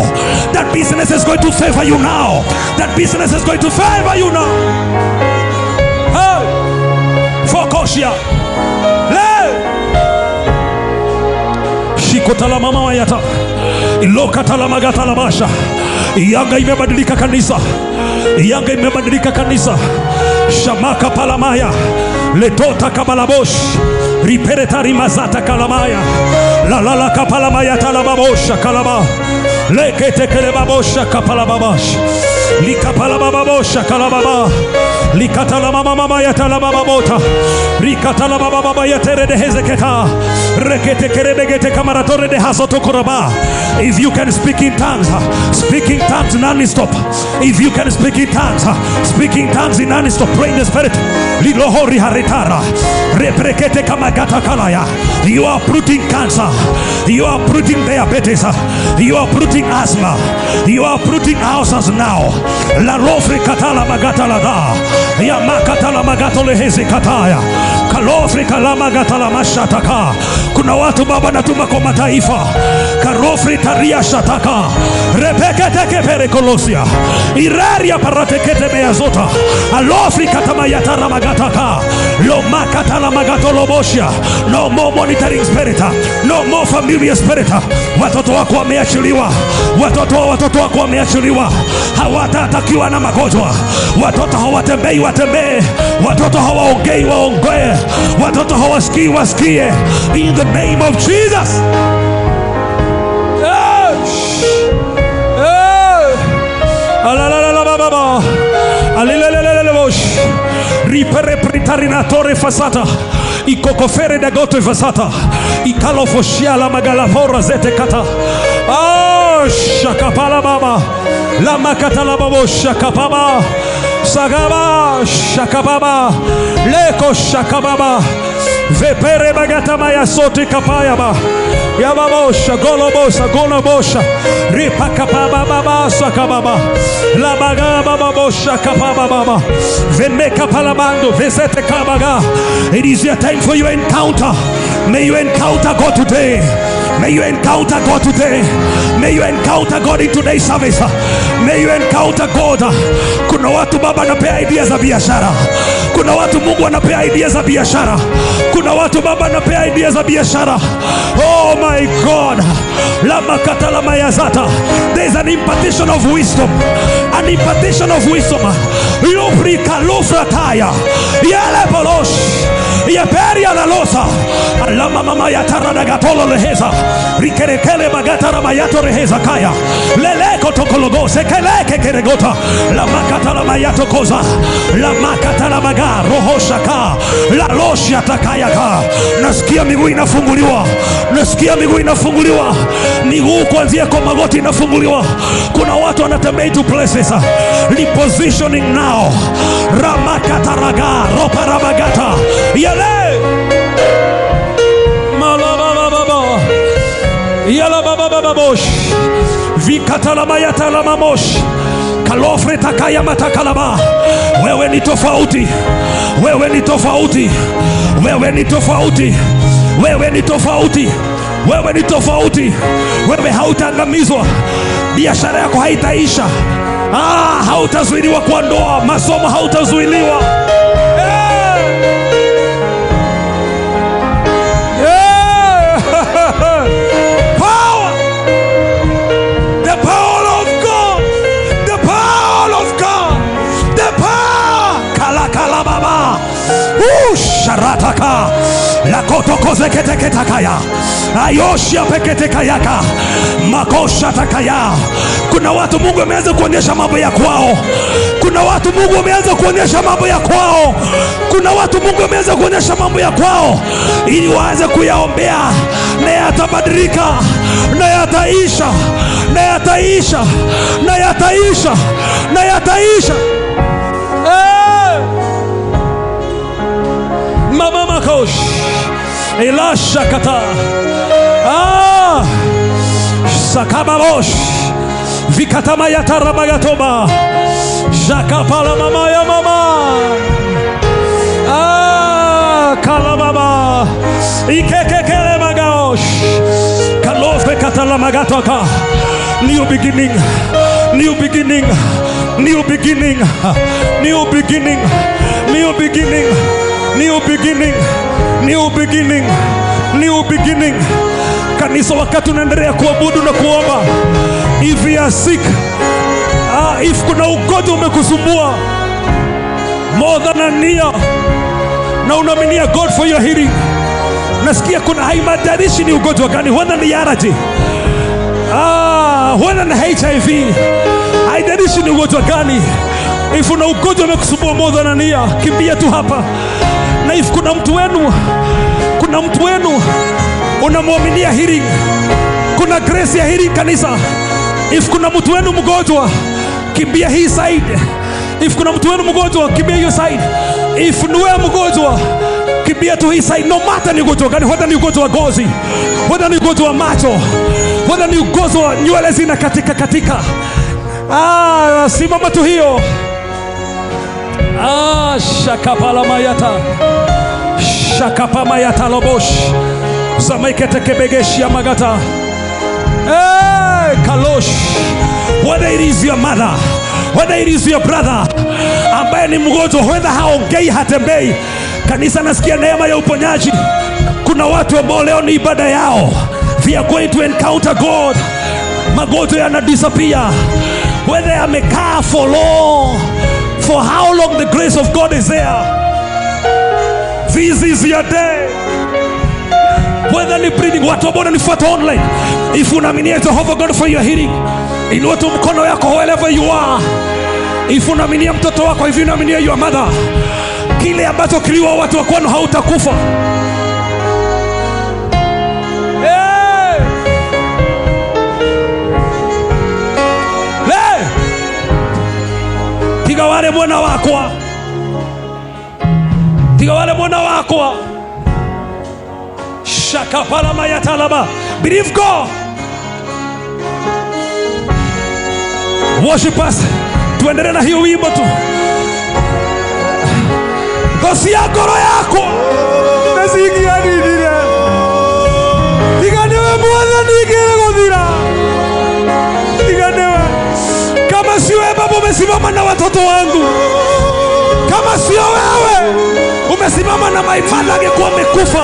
That business is going to favor you now. That business is going to favor you now. Hey, Fokoshia. Shikotala mama wayata. Ilokatala magatala basha. Yanga imebadilika kanisa. Yanga imebadilika kanisa. Shamaka palamaya. Letota kabalabosh. Riperetari mazata kalamaya. La kapalamaya talababosha kalaba. Lekete kelebabosha kapalababash. Likapala baba bosha kalababa. Likatala mama mama yatala baba bota. Rikatala baba baba yatere de hezeketa. Rekete kerebegete kamaratore de hasoto koraba. If you can speak in tongues non-stop. If you can speak in tongues in non-stop, pray in the spirit. Lilohori haritara. Reprekete kamagata kalaya. You are uprooting cancer. You are uprooting diabetes. You are uprooting asthma. You are uprooting ulcers now. La lofri katala magata lada. Ya makatala magato lehezi kataya. Kalofri kalama gatala mashataka. Kuna watu baba natuma kwa mataifa. Karofri taria shataka. Repekete kepere kolosia. Iraria paratekete meyazota. Alofri katama yatara magataka. Lo makatala magato loboshia. No more monitoring spirit. No more familiar spirit. Watoto wako wameachiliwa. Watoto wako wameachiliwa. Hawatatakiwa na magonjwa. Watoto hawatembei watembee. Watoto hawaongei waongee. Watoto hawasikii wasikie. In the name of Jesus. Ripere pritarinatore fasata. Ikokofere dagoto fasata. Ikalofoshia la magalafora zete kata. Shakapala baba. La makata la babo shakapaba. Sagaba shakababa. Leko shakababa. Vepere bagata maya sote kapaya ba. Yababosha golobosha golobosha. Ripakapaba baba sakababa. La bagaba babosha kapaba baba. Veneka palabando vezete kabaga. It is your time for your encounter. May you encounter God today. May you encounter God today. May you encounter God in today's service. May you encounter God. Kuna watu baba anapea idea za biashara. Kuna watu Mungu anapea idea za biashara. Kuna watu baba anapea idea za biashara. Oh my God. Lama katala mayazata. There is an impartation of wisdom. An impartation of wisdom. Lufrika lufrataya. Yale polosh. Yaperia la losa. Alama mama yatara dagatolo leheza. Rikerekele magatara mayato reheza kaya. Leleko tokologo sekeleke keregota. La makata la mayato koza. La makata la maga roho shaka. La loshi atakaya ka. Nasikia miguu inafunguliwa. Nasikia miguu inafunguliwa. Miguu kuanzia kwa magoti inafunguliwa. Kuna watu wanatembea to places. Repositioning now. Ramakata raga ropa ramagata. Yale malaba baba. Yala baba baba bosh. Vikatala mayata la mamosh. Kalofre takaya matakalaba. Wewe ni tofauti. Wewe ni tofauti. Wewe ni tofauti. Wewe ni tofauti. Wewe ni tofauti. Wewe hautaangamizwa. Biashara yako haitaisha. Hautazuiliwa kwa ndoa. Masomo hautazuiliwa. Sharataka la kotoko ketekaya ayoshia peketekayaka makosha takaya. Kuna watu Mungu ameanza kuonyesha mambo ya kwao. Kuna watu Mungu ameanza kuonyesha mambo ya kwao. Kuna watu Mungu ameanza kuonyesha mambo ya kwao ili waanze kuyaombea, na yatabadilika, na yataisha, na yataisha, na yataisha, na yataisha. Mama makosh elasha kata sakababosh vikatama yatara magatoba jakapala mama ya mama kala mama ikekekele magaosh kalofe katala magatoka. New beginning, new beginning, new beginning, new beginning, new beginning, new beginning, new beginning, new beginning. Kanisa, wakati unaendelea kuabudu na kuomba, if you are sick, if kuna ugonjwa umekusumbua more than a year, na unaminia God for your healing, nasikia kuna haimajalishi ni ugonjwa gani, whether ni allergy, whether ni HIV, Haijalishi ni ugonjwa gani. If una ugonjwa umekusumbua more than a year, kimbia tu hapa. Na if kuna mtu wenu unamwaminia healing, kuna grace ya healing kanisa. If kuna mtu wenu mgonjwa, kimbia hii side. If kuna mtu wenu mgonjwa, kimbia hiyo side. If ni wewe mgonjwa, kimbia tu hii side. No matter ni ugonjwa gani, whether ni ugonjwa wa gozi, whether ni ugonjwa wa macho, whether ni ugonjwa wa nywele zina katika. Simama tu hiyo. Shakapala mayata. Shakapa mayata lobosh. Zamaikete kebegeshi ya magata. Kalosh. Whether it is your mother, whether it is your brother ambaye ni mgonjwa, whether haongei hatembei, kanisa nasikia neema ya uponyaji. Kuna watu ambao leo ni ibada yao. They are going to encounter God. Magonjwa yana disappear. Whether amekaa for long, for how long the grace of God is there. This is your day. Whether ni breathing, watu ambao wananifuata online, if unaaminia Jehovah God for your healing, inua tu mkono yako wherever you are. If unaaminia mtoto wako, if unaaminia your mother, kile ambacho kiliwa watu wa kwenu hautakufa. Tiga wale mwana wakwa. Tiga wale mwana wakwa. Shakapala mayatalaba. Believe God. Worship us. Tuendelee na hiyo wimbo tu. Gosia goro yako. Nasikia nini? Tiganewe mwana nigere godira. Tiganewe. Kama si wewe baba umesimama na watoto wangu. Kama si wewe umesimama na maimana angekuwa amekufa.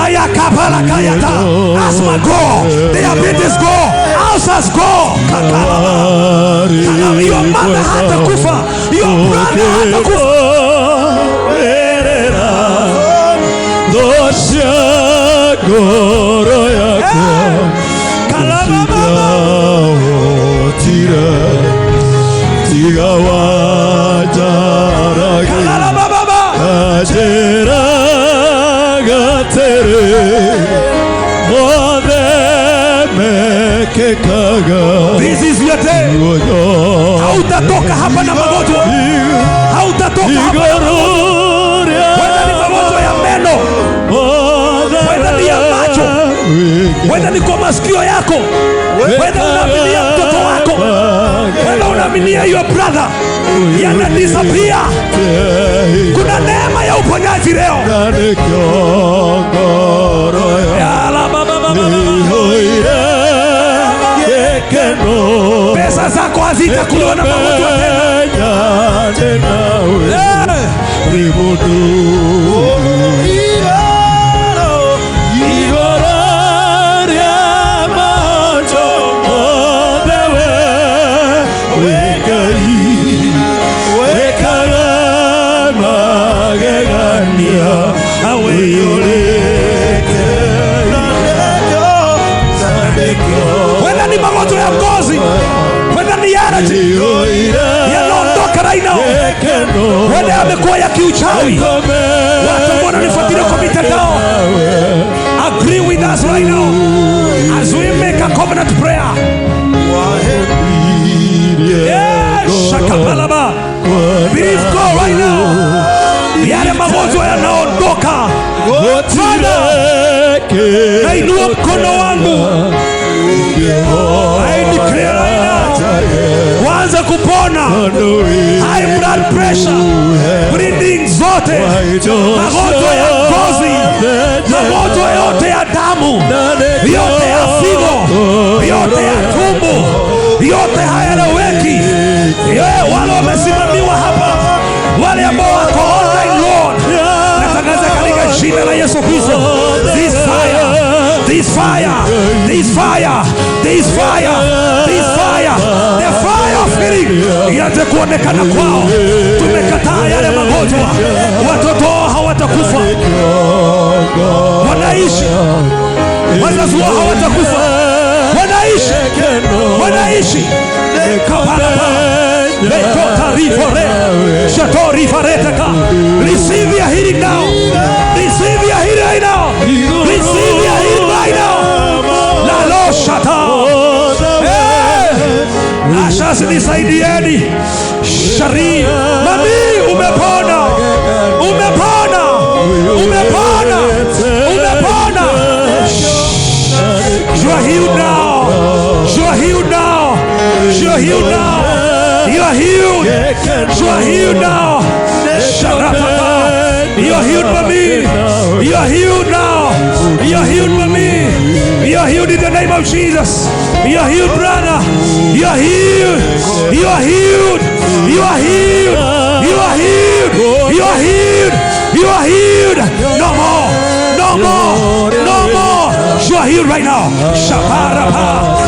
Aya kapala kayata. Asma go. Diabetes go. Ulcers go. Your mother hatakufa. Your brother hatakufa. Dosha goro yako. Kalama baba. Tiga wajaragi. Kalama baba. Ajera gatere. This is your day. Hautatoka hapa na magonjwa. Hautatoka hapa na magonjwa. Whether ni magonjwa ya meno, whether ni ya macho, whether ni kwa masikio yako, whether unaaminia mtoto wako, whether unaaminia your brother, yana disappear. Kuna neema ya uponyaji leo. Pesa zako hazitakuliwa na magonjwa tena. Whether ni magonjwa ya ngozi, whether ni allergy, yanaondoka right now. Whether amekuwa ya kiuchawi, watu ambao wananifuatilia kwa mitandao, agree with us right now as we make a covenant prayer. Shakabalaba. Believe God right now. Yale magonjwa yanaondoka. Nainua mkono wangu. I declare right now. Wanza kupona. High blood pressure. Breathing zote. Magonjwa ya ngozi. Magonjwa yote ya damu. Yote ya figo. Yote ya tumbo. Yote hayaeleweki. Wale wamesimamiwa hapa. Wale ambao wako online Lord. Natangaza katika jina la Yesu Kristo. This fire. This fire, this fire, this fire, this fire, the fire of healing ianze kuonekana kwao. Tumekataa yale magonjwa. Watoto hawatakufa, wanaishi. Wazazi wao hawatakufa, wanaishi, wanaishi. Sharifore. Shatori faretaka. Receive your healing now. Receive your healing right now. Receive your healing right now. La lo shata. Asha nisaidieni. Shari. Mami umepona. Umepona. Umepona. Umepona. You are healed now. You are healed now. You are healed now. You are healed. You are healed now. Sharapapa. You are healed by me. You are healed now. You are healed by me. You are healed in the name of Jesus. You are healed, brother. You are healed. You are healed. You are healed. You are healed. You are healed. You are healed. No more. No more. No more. You are healed right now. Shaparapa.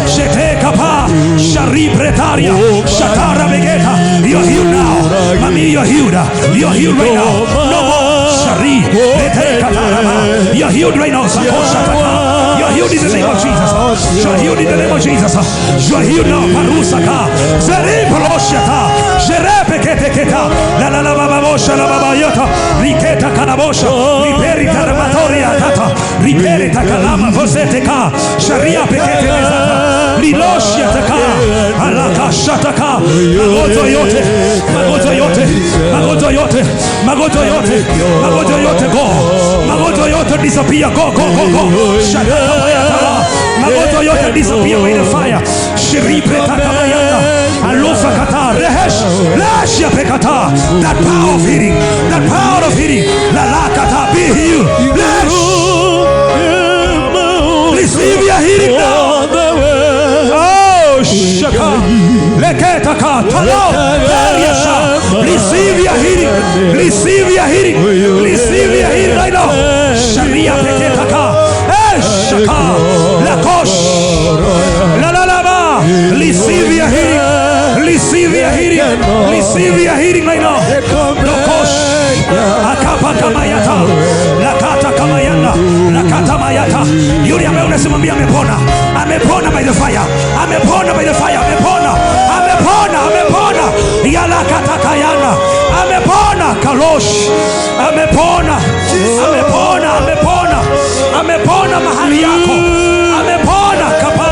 Shetekapa. Sharibretaria. Shatara Begeta. You are healed now. Mami, you are healed. You are healed right now. No more. Shari. You are healed right now. You are healed in the name of Jesus. You are healed in the name of Jesus. You are healed now. Parusaka. Zeripoloshata. Jerepeketeketa. La la la babosha la babayota. Riketa kanabosha. Riperi tarabatoria tata. Riperi takalama voseteka. Sharia pekete nezata. Liloshia taka. Alaka shataka. Magozo yote. Magozo yote. Magozo yote. Magozo yote. Magozo yote go. Magozo yote disappear. Go go go go. Shataka mayata. Magozo yote disappear by the fire. Shiripreta kamayata. Alufa kata. Rehesh. Lashia pekata. That power of healing. That power of healing. La la kata. Be healed. Lash. Receive your healing now. Shaka, leketaka, talo, periasha. Receive your healing. Receive your healing. Receive your healing right now. Sharia peketaka. Shaka, lakosh. La la la ba. Receive your healing. Receive your healing. Receive your healing right now. Lakosh. Akapa kamayata. Lakata kamayana. Lakata mayata. Yule ambaye unasimamia amepona. Amepona by the fire. Amepona by the fire. Amepona. Amepona. Amepona. Yala katakayana. Amepona. Kalosh. Amepona. Amepona. Amepona. Amepona mahali yako. Amepona kapa.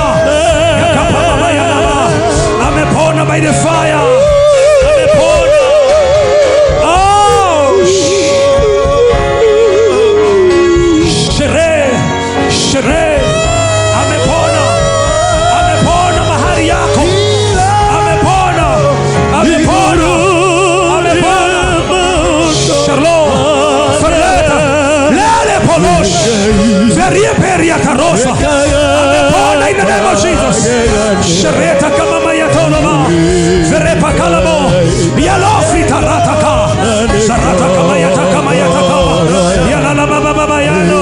Kapa mama yana. Amepona by the fire. Amepona. Oh. Shere. Shere. Amepona. Amepona mahali yako. Amepona. Amepona. Amepona. Shalom. Farleta. Lele polosh. Verie peria tarosa. Amepona in the name of Jesus. Shereta kama mayatolama. Verepa kalamo. Bialofi tarataka. Sarata kama yataka mayataka. Yalala baba baba yalo.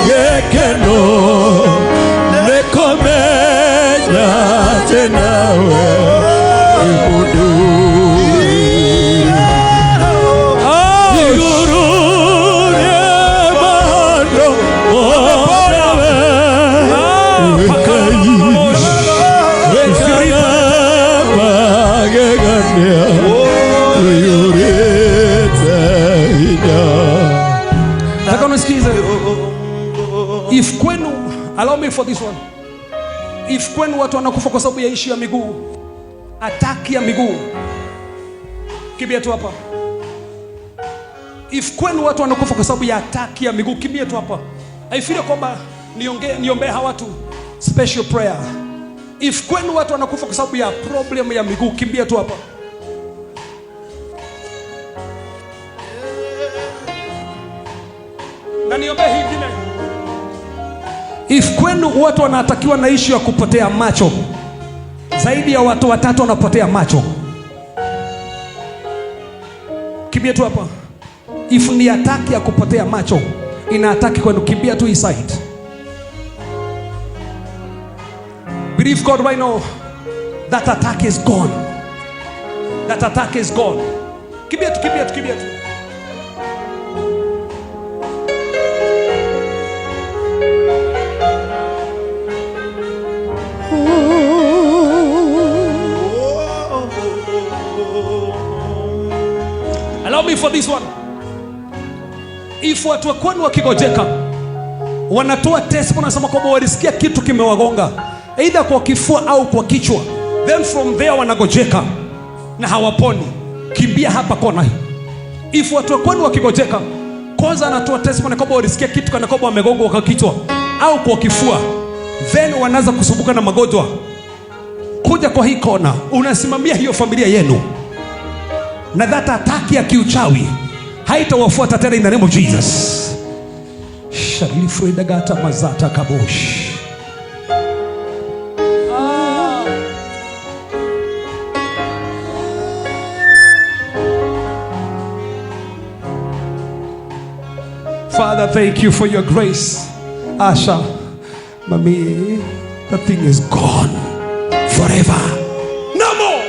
Yekeno nekomenya tenawe imudu iguru yemando onawe bagegania yurite ina. Nataka unisikize. If kwenu, allow me for this one. If kwenu watu wanakufa kwa sababu ya ishi ya miguu, ataki ya miguu, kimbia tu hapa. If kwenu watu wanakufa kwa sababu ya ataki ya miguu, kimbia tu hapa. I feel kwamba niombe hawa watu special prayer. If kwenu watu wanakufa kwa sababu ya problem ya miguu, kimbia tu hapa. Na niombe hingine. If kwenu watu wanatakiwa na issue ya kupotea macho, zaidi ya watu 3 wanapotea macho, kimbia tu hapa. If ni attack ya kupotea macho, ina attack kwenu, kimbia tu side. Believe God right now. That attack is gone. That attack is gone. Kimbia tu, kimbia tu, kimbia tu. me for this one. If watu wa kwenu wakigojeka wanatoa test, wanasema kwamba walisikia kitu kimewagonga either kwa kifua au kwa kichwa, then from there wanagojeka na hawaponi, kimbia hapa kona hii. If watu wa kwenu wakigojeka, kwanza anatoa test kwamba walisikia kitu kana kwamba wamegongwa kwa kichwa au kwa kifua, then wanaanza kusumbuka na magonjwa, kuja kwa hii kona unasimamia hiyo familia yenu, na that attack ya kiuchawi haitawafuata tena in the name of Jesus. Sharili Freda gata mazata kabosh. Father, thank you for your grace. Asha, Mami, that thing is gone forever. No more.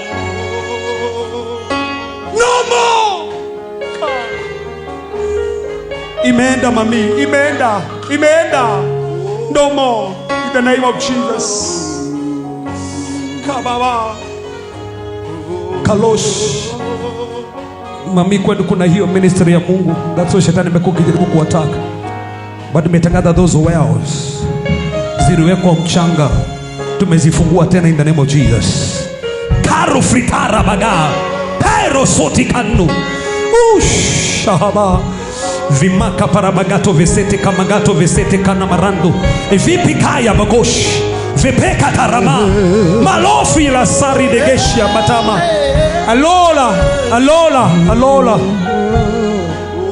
No more. Imeenda Mami, imeenda. No more. In the name of Jesus. Kababa. Kalosh. Mami, kwenu kuna hiyo ministry ya Mungu. That's why shetani amekuwa kijaribu kuwataka. But nimetangaza those wells ziliwekwa mchanga, tumezifungua tena in the name of Jesus. Karo fritara baga pero soti kanu ushahaba vimaka parabagato vesete kamagato vesete kana marando vipi kaya bagosh vipeka tarama malofi la sari degeshia matama alola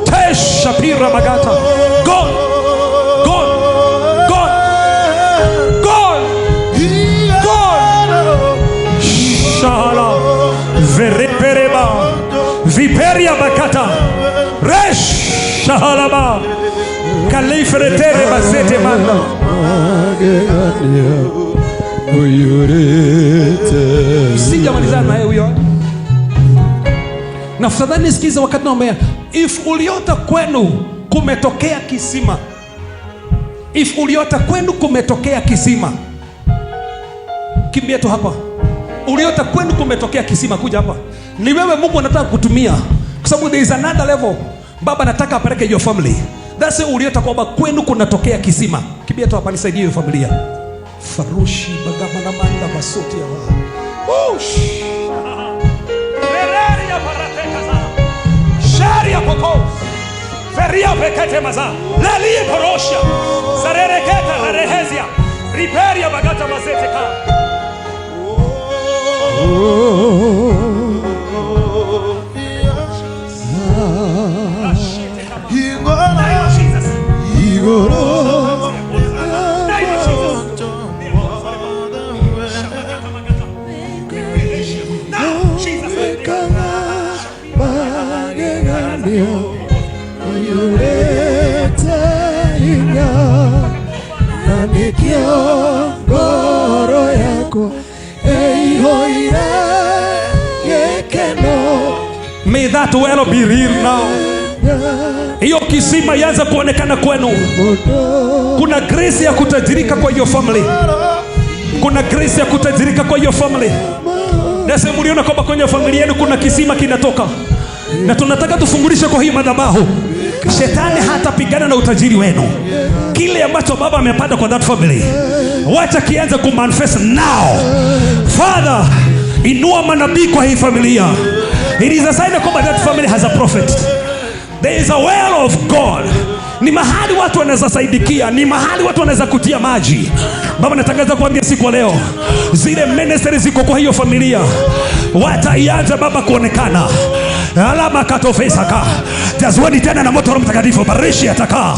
tesh shapira bagata God Shahala verepereba viperia bakata resh shahalaba kalifretere basete manda. Sijamalizana na huyo. Na fadhali nisikize wakati naomba. If uliota kwenu kumetokea kisima, kimbia tu hapa. Uliota kwenu kumetokea kisima, kuja hapa. Ni wewe Mungu anataka kutumia, kwa sababu there is another level. Baba anataka apeleke your family. That's why uliota kwamba kwenu kunatokea kisima. Kimbia tu hapa, nisaidie hiyo familia. Farushi bagama na manda basoti ya wa. Rereria parateka za. Sharia poko. Feria pekete maza. Lali porosha. Sarereketa rehezia. Riperia bagata mazete ka. May that well be real now. Hiyo kisima yaanza kuonekana kwenu. Kuna grace ya kutajirika kwa hiyo family. Na sasa mliona kwamba kwenye familia yenu kuna kisima kinatoka. Na tunataka tufungulishe kwa hii madhabahu. Shetani hatapigana na utajiri wenu. Kile ambacho baba amepanda kwa that family, wacha kianze kumanifest now. Father, inua manabii kwa hii familia. It is a sign that that family has a prophet. There is a well of God. Ni mahali watu wanaweza saidikia, ni mahali watu wanaweza kutia maji. Baba, natangaza kuambia siku leo, zile ministries ziko kwa hiyo familia, wataianza Baba kuonekana. Alama katofesaka. Jazwani tena na moto wa Mtakatifu barishi ataka.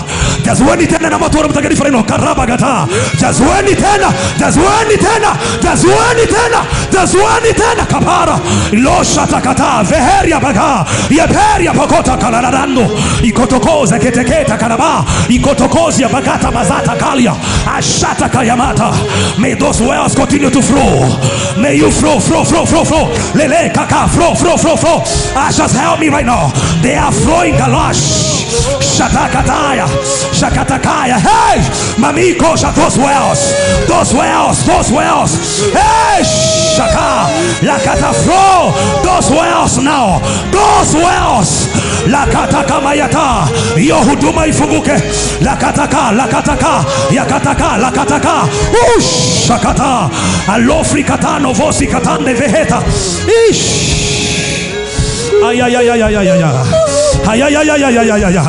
Jazwani tena na moto wa Mtakatifu reno karaba gata. Jazwani tena kapara. Losha takata veheria baga. Yeperia pokota kalarando. Ikotokoza keteketa kanaba. Ikotokozi ya bagata mazata kalia. Ashata kayamata. May those wells continue to flow. May you flow. Lele kaka flow. Just help me right now. They are flowing galash. Shatakataya. Shakatakaya. Hey! Mamiko those wells. Hey! Shaka. Lakata flow. Those wells now. Those wells. lakataka mayata, hiyo huduma ifunguke, lakataka yakataka lakataka ushakata alofri katano vosi katande veheta ish ayayayayayaya ayayayayayayaya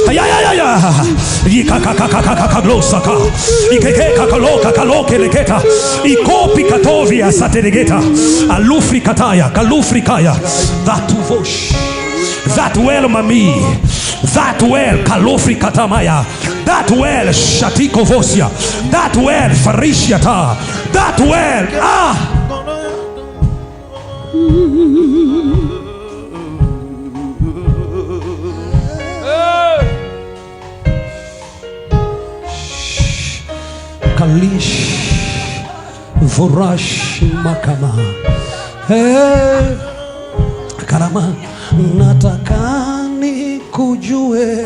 ayayayaya ikakakakakaglosaka ikekekakalokakalokeketa ikopi katovia sateregeta alufri kataya kalufri kaya that vosh that well mami that well kalofri katamaya that well shatiko vosia that well farishiata that well kalish vorash makama karama nataka nikujue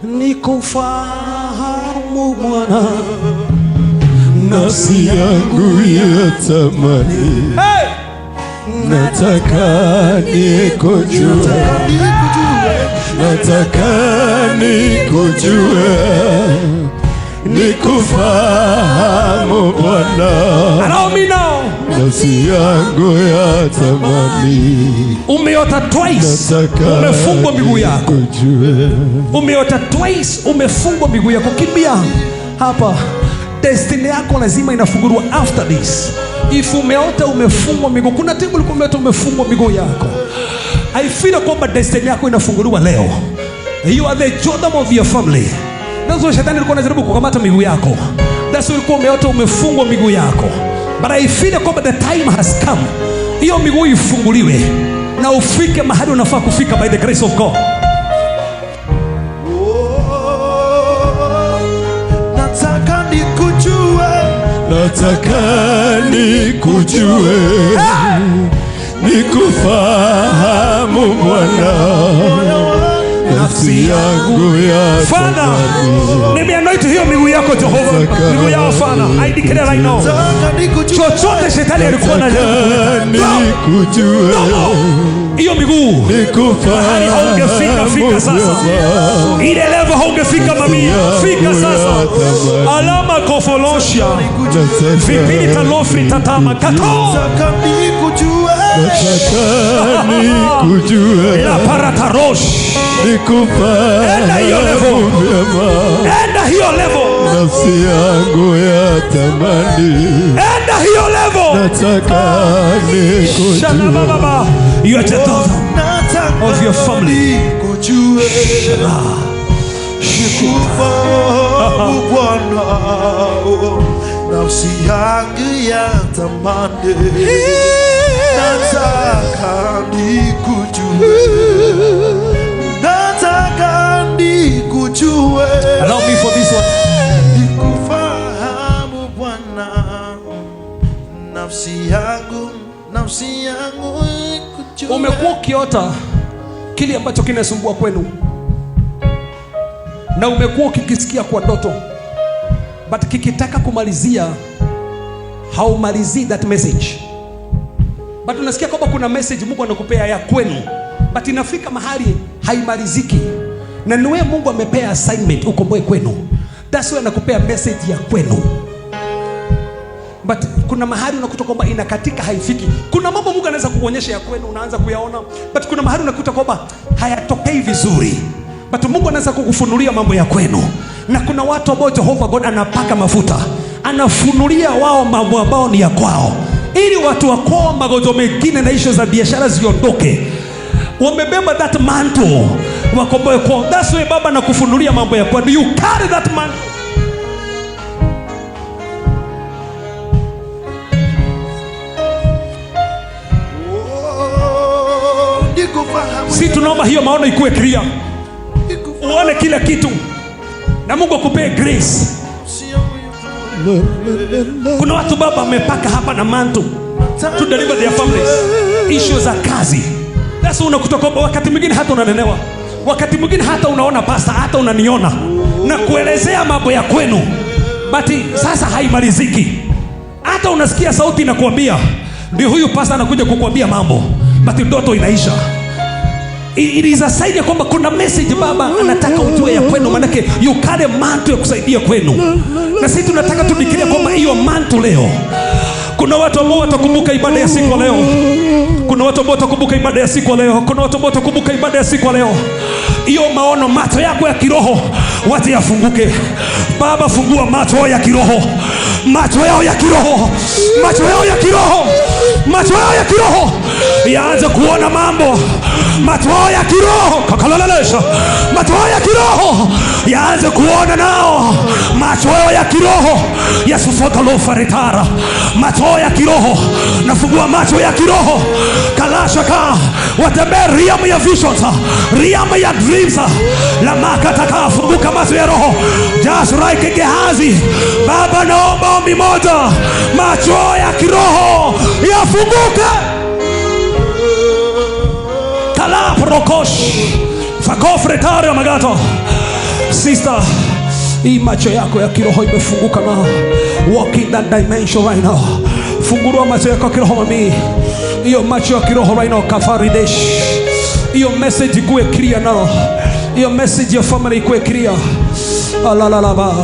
nikufahamu Bwana nafsi yangu yatamani nataka nikujue nataka nikujue nikufahamu Bwana allow me now nafsi yangu yatamani umeota twice umefungwa miguu yako umeota twice umefungwa miguu yako kimbia hapa destiny yako lazima inafunguliwa after this if umeota umefungwa miguu kuna timu ulikuwa umeota umefungwa miguu yako I feel kwamba destiny yako inafunguliwa leo you are the Jordan of your family that's why shetani alikuwa anajaribu kukamata miguu yako that's why ulikuwa umeota umefungwa miguu yako but I feel kwamba the time has come hiyo miguu ifunguliwe na ufike mahali unafaa kufika by the grace of God. Nataka nikujue nikufahamu Bwana nafsi yangu ya Father, nimeanoint hiyo miguu yako Jehova, miguu yao Father. I declare right now, chochote shetani alikuwa anajaribu nikujue hiyo miguu mahali haungefika fika sasa, ile level haungefika mami fika sasa, alama kofolosha vipili talofri tatama kato nikujue la paratarosh enda hiyo level nafsi yangu yatamani enda hiyo level nataka nikujue baba you are the daughter of your family Bwana nafsi yangu yatamani nataka nikujue allow me for this one nikufahamu Bwana nafsi yangu ikujue umekuwa ukiota kile ambacho kinasumbua kwenu na umekuwa ukikisikia kwa ndoto but kikitaka kumalizia haumalizii that message but unasikia kwamba kuna message Mungu anakupea ya kwenu but inafika mahali haimaliziki na niwe Mungu amepea assignment ukomboe kwenu that's why anakupea message ya kwenu but kuna mahali unakuta kwamba inakatika haifiki kuna mambo Mungu anaweza kukuonyesha ya kwenu unaanza kuyaona but kuna mahali unakuta kwamba hayatokei vizuri but Mungu anaweza kukufunulia mambo ya kwenu na kuna watu ambao Jehovah God anapaka mafuta anafunulia wao mambo ambao ni ya kwao ili watu wa kwao magonjwa mengine na issues za biashara ziondoke wamebeba that mantle wakomboe kwao that's why baba anakufunulia mambo ya kwao you carry that mantle si tunaomba hiyo maono ikuwe clear uone kila kitu na Mungu akupee grace kuna watu baba amepaka hapa na mantle to deliver their families issues za kazi that's why unakuta kwamba wakati mwingine hata unanenewa wakati mwingine hata unaona pasta hata unaniona na kuelezea mambo ya kwenu but sasa haimaliziki hata unasikia sauti inakuambia ndio huyu pasta anakuja kukuambia mambo but ndoto inaisha It is a sign ya kwamba kuna message Baba anataka ujue ya kwenu, manake you carry mantle ya kusaidia kwenu. Na sisi tunataka tudikiria kwamba hiyo mantle leo. Kuna watu ambao watakumbuka ibada ya siku leo. Kuna watu ambao watakumbuka ibada ya siku leo. Kuna watu ambao watakumbuka ibada ya siku leo. Hiyo maono, macho yako ya kiroho wacha yafunguke. Baba, fungua macho ya kiroho. Macho yao ya kiroho. Macho yao ya kiroho. Macho yao ya kiroho yaanze kuona mambo. Macho yao ya kiroho kakalalesha. Macho yao ya kiroho yaanze kuona nao. Macho yao ya kiroho yasufoka lo faritara. Macho ya kiroho, nafungua macho ya kiroho. Kalasha ka watembea realm ya visions, realm ya dreams. La makataka funguka macho ya roho. Just like Gehazi. Baba, naomba ombi moja, macho ya kiroho yafunguke. Kala prokosh fakofretario magato. Sister, hii macho yako ya kiroho imefunguka na walk in that dimension right now. Fungua macho yako ya kiroho mami. Hiyo macho ya kiroho right now kafaridesh. Hiyo message ikuwe clear now. Hiyo message ya family ikuwe clear. Alalalaba.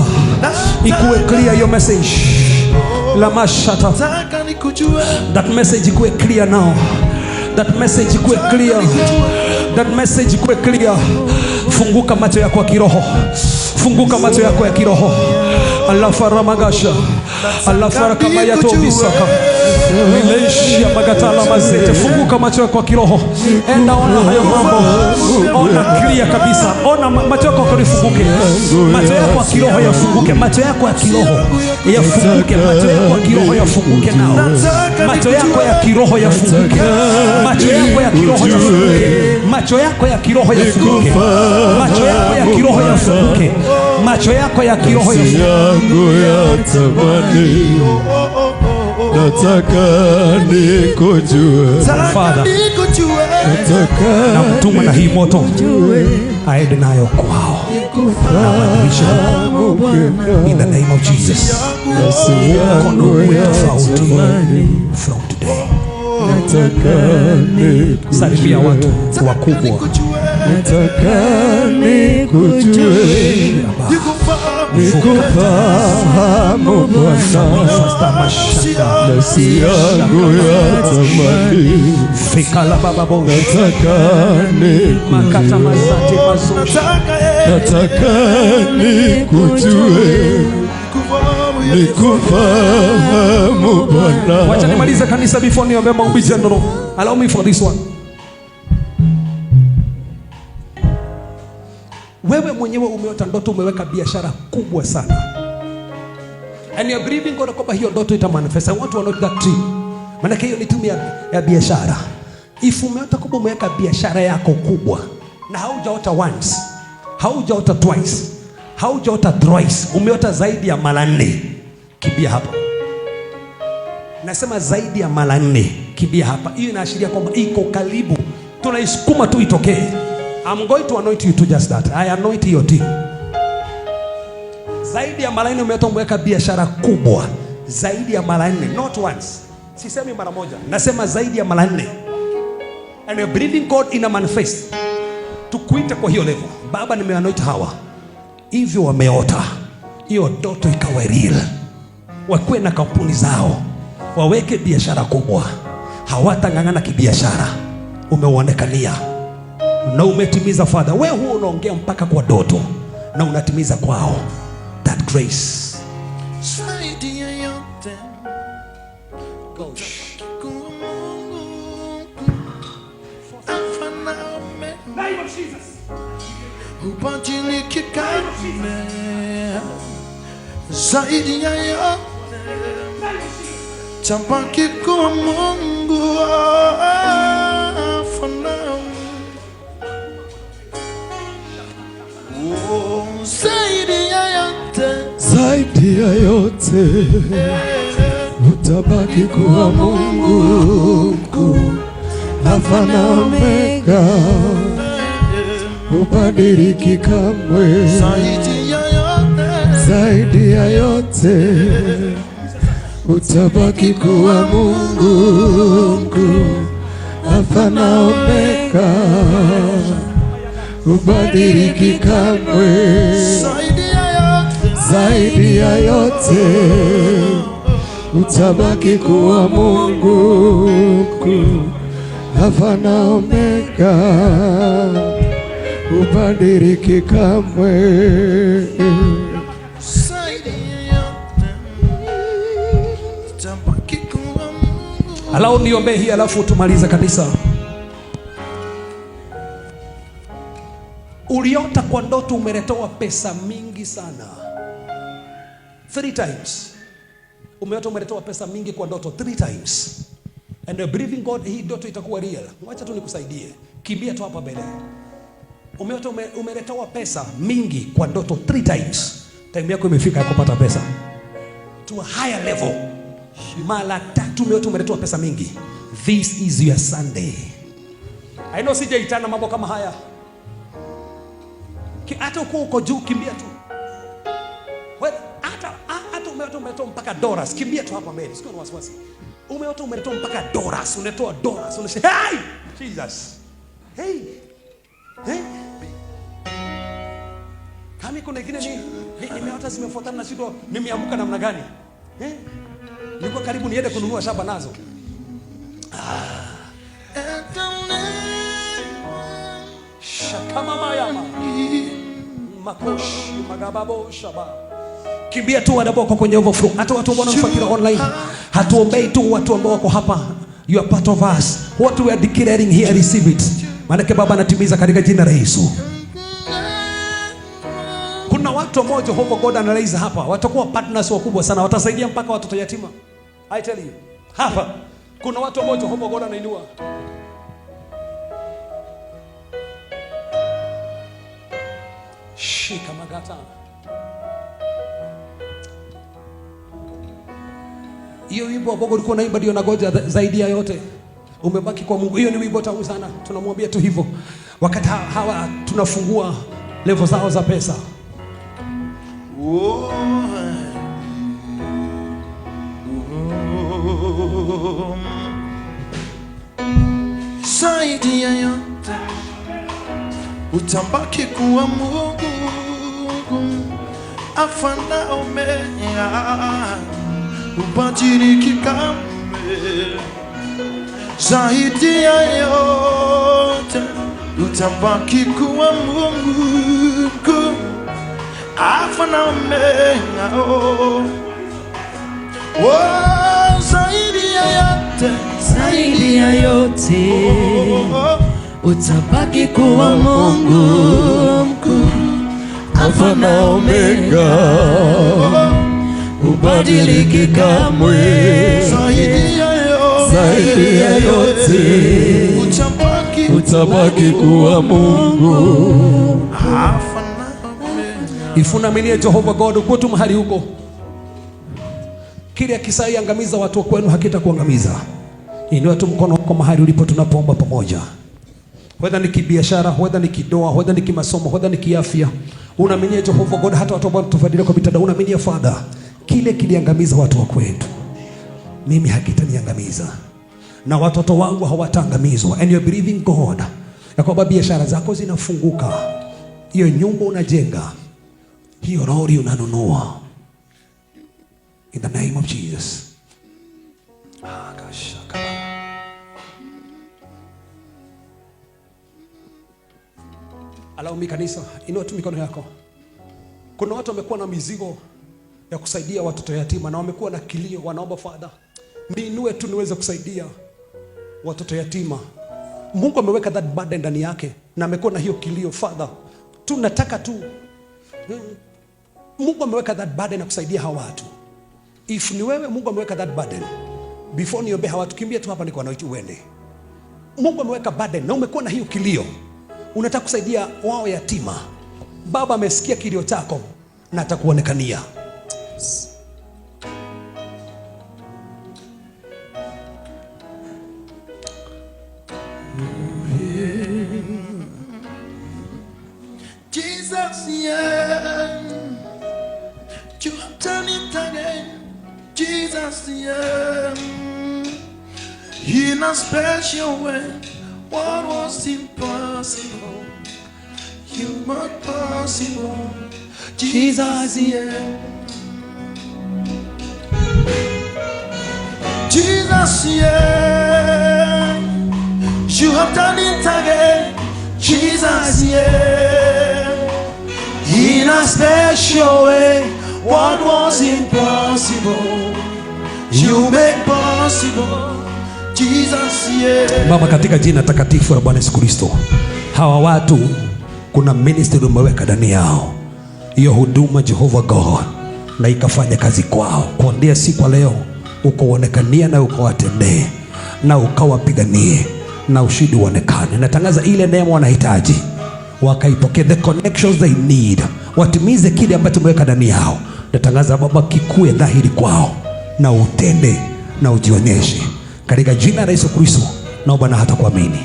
Ikuwe clear hiyo message. La mashata. That message ikuwe clear now. That message ikuwe clear. That message ikuwe clear. Funguka macho yako ya kiroho. Funguka macho yako ya kiroho. Alafara magasha. Alafara kama ya tobisaka. Mileshia magatala mazete. Funguka macho yako ya kiroho. Enda ona hayo mambo. Ona clear kabisa. Ona macho yako yafunguke. Macho yako ya kiroho yafunguke. Macho yako ya kiroho yafunguke. Macho yako ya kiroho yafunguke nao. Macho yako ya kiroho yafunguke. Macho yako ya kiroho yafunguke. Macho yako ya kiroho yafunguke. Macho yako ya kiroho yafunguke. Macho yako ya kiroho yatamani. Nataka nikujue Father, nataka na mtuma na hii moto aende nayo kwao. In the name of Jesus. From today. Salimia watu wakubwa. Nataka nikujue, nikufahamu Bwana, nafsi yangu yatamani. Fikala baba bongo. Nataka nikujue, nikufahamu Bwana. Wacha nimalize kanisa before niombe maombi general. Allow me for this one. Wewe mwenyewe umeota ndoto, umeweka biashara kubwa sana. And you are believing God kwamba hiyo ndoto ita manifest. I want to anoint that tree. Maana hiyo ni timu ya biashara. If umeota kwamba umeweka biashara yako kubwa na haujaota once, haujaota twice, haujaota thrice, umeota zaidi ya mara 4, kimbia hapa. Nasema zaidi ya mara 4, kimbia hapa. Hiyo inaashiria kwamba iko karibu. Tunaisukuma tu itokee. I'm going to anoint you to just that. I anoint your team. Zaidi ya mara 4 umeweka biashara kubwa. Zaidi ya mara 4, not once. Sisemi mara moja. Nasema zaidi ya mara 4. And you're believing God in a manifest. Tukuite kwa hiyo level. Baba, nimeanoint hawa. Hivyo wameota. Hiyo ndoto ikawa real. Wakuwe na kampuni zao. Waweke biashara kubwa. Hawatang'ang'ana kibiashara. Umeuonekania. Na umetimiza Father. Wewe huo unaongea mpaka kwa ndoto na unatimiza kwao. That grace. Name of Jesus. Zaidi ya yote tabaki kuwa Mungu afanao. Zaidi ya yote utabaki kuwa Mungu mkuu, Alfa na Omega, hubadiliki kamwe. Zaidi ya yote utabaki kuwa Mungu mkuu, Alfa na Omega, ubadiliki kamwe. Zaidi ya yote utabaki kuwa Mungu mkuu. Alfa na Omega, ubadiliki kamwe. Allow niombe hii alafu tumaliza kanisa. Uliota kwa ndoto umeletewa pesa mingi sana. 3 times. Umeota umeletewa pesa mingi kwa ndoto 3 times. And you're believing God hii ndoto itakuwa real. Wacha tu nikusaidie. Kimbia tu hapa mbele. Umeota umeletewa pesa mingi kwa ndoto 3 times. Time yako imefika ya kupata pesa. To a higher level. Mara 3 umeota umeletewa pesa mingi. This is your Sunday. I know sijaitana mambo kama haya. Hata uko juu kimbia tu. Hata umeota mpaka dollars, kimbia tu hapa mbele. Sio na wasiwasi. Umeota umeletewa mpaka dollars, unatoa dollars, unasema hey Jesus. Hey. Kama kuna kingine nimeota zimefuatana na shida, nimeamka namna gani? Niko karibu niende kununua shamba nazo. Shakama mayama. Makoshi magababo shaba. Kimbia tu wanaboko kwenye overflow. Hata watu ambao wanafuatilia online, hatuombei tu watu ambao wako hapa. You are part of us. What we are declaring here, receive it. Maana Baba anatimiza katika jina la Yesu. Kuna watu ambao Jehovah God analaiza hapa, watakuwa partners wakubwa sana, watasaidia mpaka watoto yatima. I tell you. Hapa kuna watu ambao Jehovah God anainua. Shika magata. Hiyo wimbo ambao ulikuwa unaimba ndio nagoja zaidi ya yote. Umebaki kwa Mungu. Hiyo ni wimbo tamu sana. Tunamwambia tu hivyo. Wakati hawa tunafungua level zao za pesa. Zaidi ya yote utabaki kuwa Mungu, Alfa na Omega, ubadiliki kamwe. Zaidi ya yote utabaki kuwa Mungu, Alfa na Omega. Zaidi ya yote utabaki kuwa Mungu mkuu. Alfa na Omega, ubadiliki kamwe. Zaidi ya yote utabaki kuwa Mungu. Ifunaminie Jehovah God uko tu mahali huko. Kile kisai angamiza watu wa kwenu hakita kuangamiza. Inua tu mkono wako mahali ulipo tunapoomba pamoja. Whether ni kibiashara, whether ni kidoa, whether ni kimasomo, whether ni kiafya. Unaaminia Jehovah God hata watu ambao tufadhili kwa mitandao, unaaminia Father kile kiliangamiza watu wa kwetu, mimi hakitaniangamiza. Na watoto wangu hawataangamizwa. And you're believing God ya kwamba biashara zako zinafunguka. Hiyo nyumba unajenga, hiyo lori unanunua. In the name of Jesus. Allow me kanisa, inua tu mikono yako. Kuna watu wamekuwa na mizigo ya kusaidia watoto yatima na wamekuwa na kilio, wanaomba Father, niinue tu niweze kusaidia watoto yatima. Mungu ameweka that burden ndani yake na amekuwa na hiyo kilio. Father, tunataka tu, Mungu ameweka that burden na kusaidia hawa watu. If ni wewe Mungu ameweka that burden, before niombe hawa watu, kimbia tu hapa niko na uende. Mungu ameweka burden na umekuwa na hiyo kilio. Unataka kusaidia wao yatima. Baba amesikia kilio chako na atakuonekania. Jesus, yeah. You have done it again. Jesus, yeah. In a special way, what was impossible, you made possible. Jesus, yeah. Jesus, yeah. You have done it again. Jesus, yeah. In a special way, what was impossible, you make possible. Jesus, yeah. Baba, katika jina takatifu la Bwana Yesu Kristo, hawa watu kuna ministry umeweka ndani yao, hiyo huduma Jehovah God, na ikafanya kazi kwao kuanzia siku leo, ukaonekania na ukawatendee na ukawapiganie na ushindi uonekane. Natangaza ile neema wanahitaji wakaipokea, the connections they need, watimize kile ambacho umeweka ndani yao. Natangaza Baba, kikue dhahiri kwao na utende na ujionyeshe katika jina la Yesu Kristo. Naomba na hata kuamini.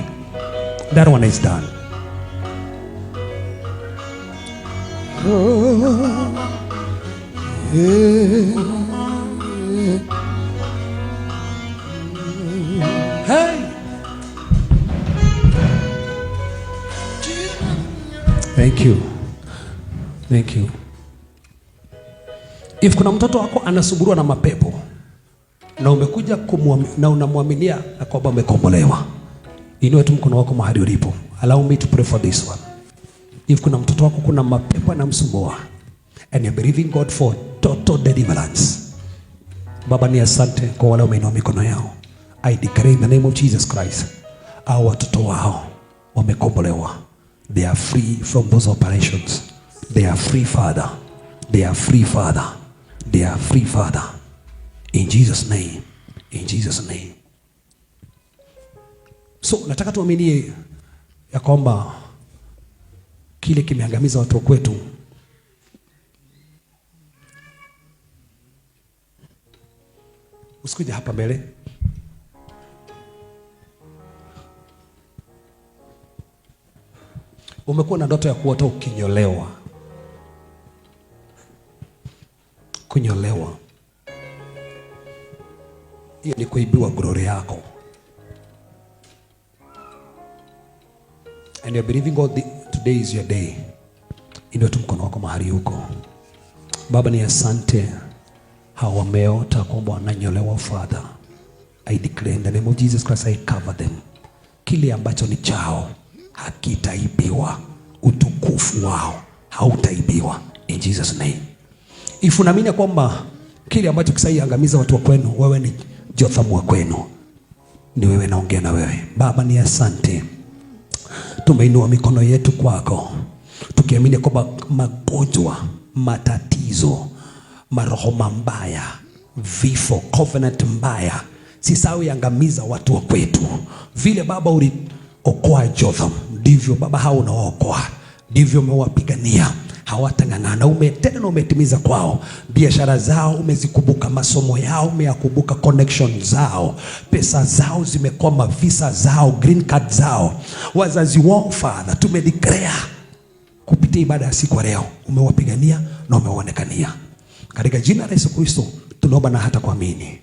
That one is done. Hey. Thank you. Thank you. If kuna mtoto wako anasumbuliwa na mapepo na umekuja na unamwaminia na kwamba umekombolewa, inua tu mkono wako mahali ulipo. Allow me to pray for this one. If kuna mtoto wako kuna mapepo anamsumbua and you're believing God for total deliverance, Baba, ni asante kwa wale wameinua mikono yao. I declare in the name of Jesus Christ, hao watoto wao wamekombolewa. They are free from those operations. They are free, Father. They are free, Father. They are free, Father. In Jesus' name. In Jesus' name. So nataka tuaminie ya kwamba kile kimeangamiza watu kwetu usikuje hapa mbele. Umekuwa na ndoto ya kuota ukinyolewa. Kunyolewa. Hiyo ni kuibiwa glory yako. And you're believing God, today is your day. Inua tu mkono wako mahali huko. Baba, ni asante hawa wameota kwamba wananyolewa, Father. I declare in the name of Jesus Christ, I cover them. Kile ambacho ni chao hakitaibiwa. Utukufu wao hautaibiwa. In Jesus name. If unaamini kwamba kile ambacho kisaiangamiza watu wa kwenu, wewe ni Jotham wa kwenu, ni wewe naongea na wewe. Baba, ni asante. Tumeinua mikono yetu kwako, tukiamini kwamba magonjwa, matatizo, maroho mabaya, vifo, covenant mbaya sisawi angamiza watu wa kwetu. Vile Baba uliokoa Jotham, ndivyo Baba hao unaokoa, ndivyo umewapigania. Hawatang'ang'ana, umetenda na umetimiza kwao. Biashara zao umezikumbuka, masomo yao umeyakumbuka, connection zao, pesa zao zimekoma, visa zao, green card zao, wazazi wao, Father, tumedeclare kupitia ibada ya siku leo, umewapigania na umewaonekania. Katika jina la Yesu Kristo tunaomba na hata kuamini.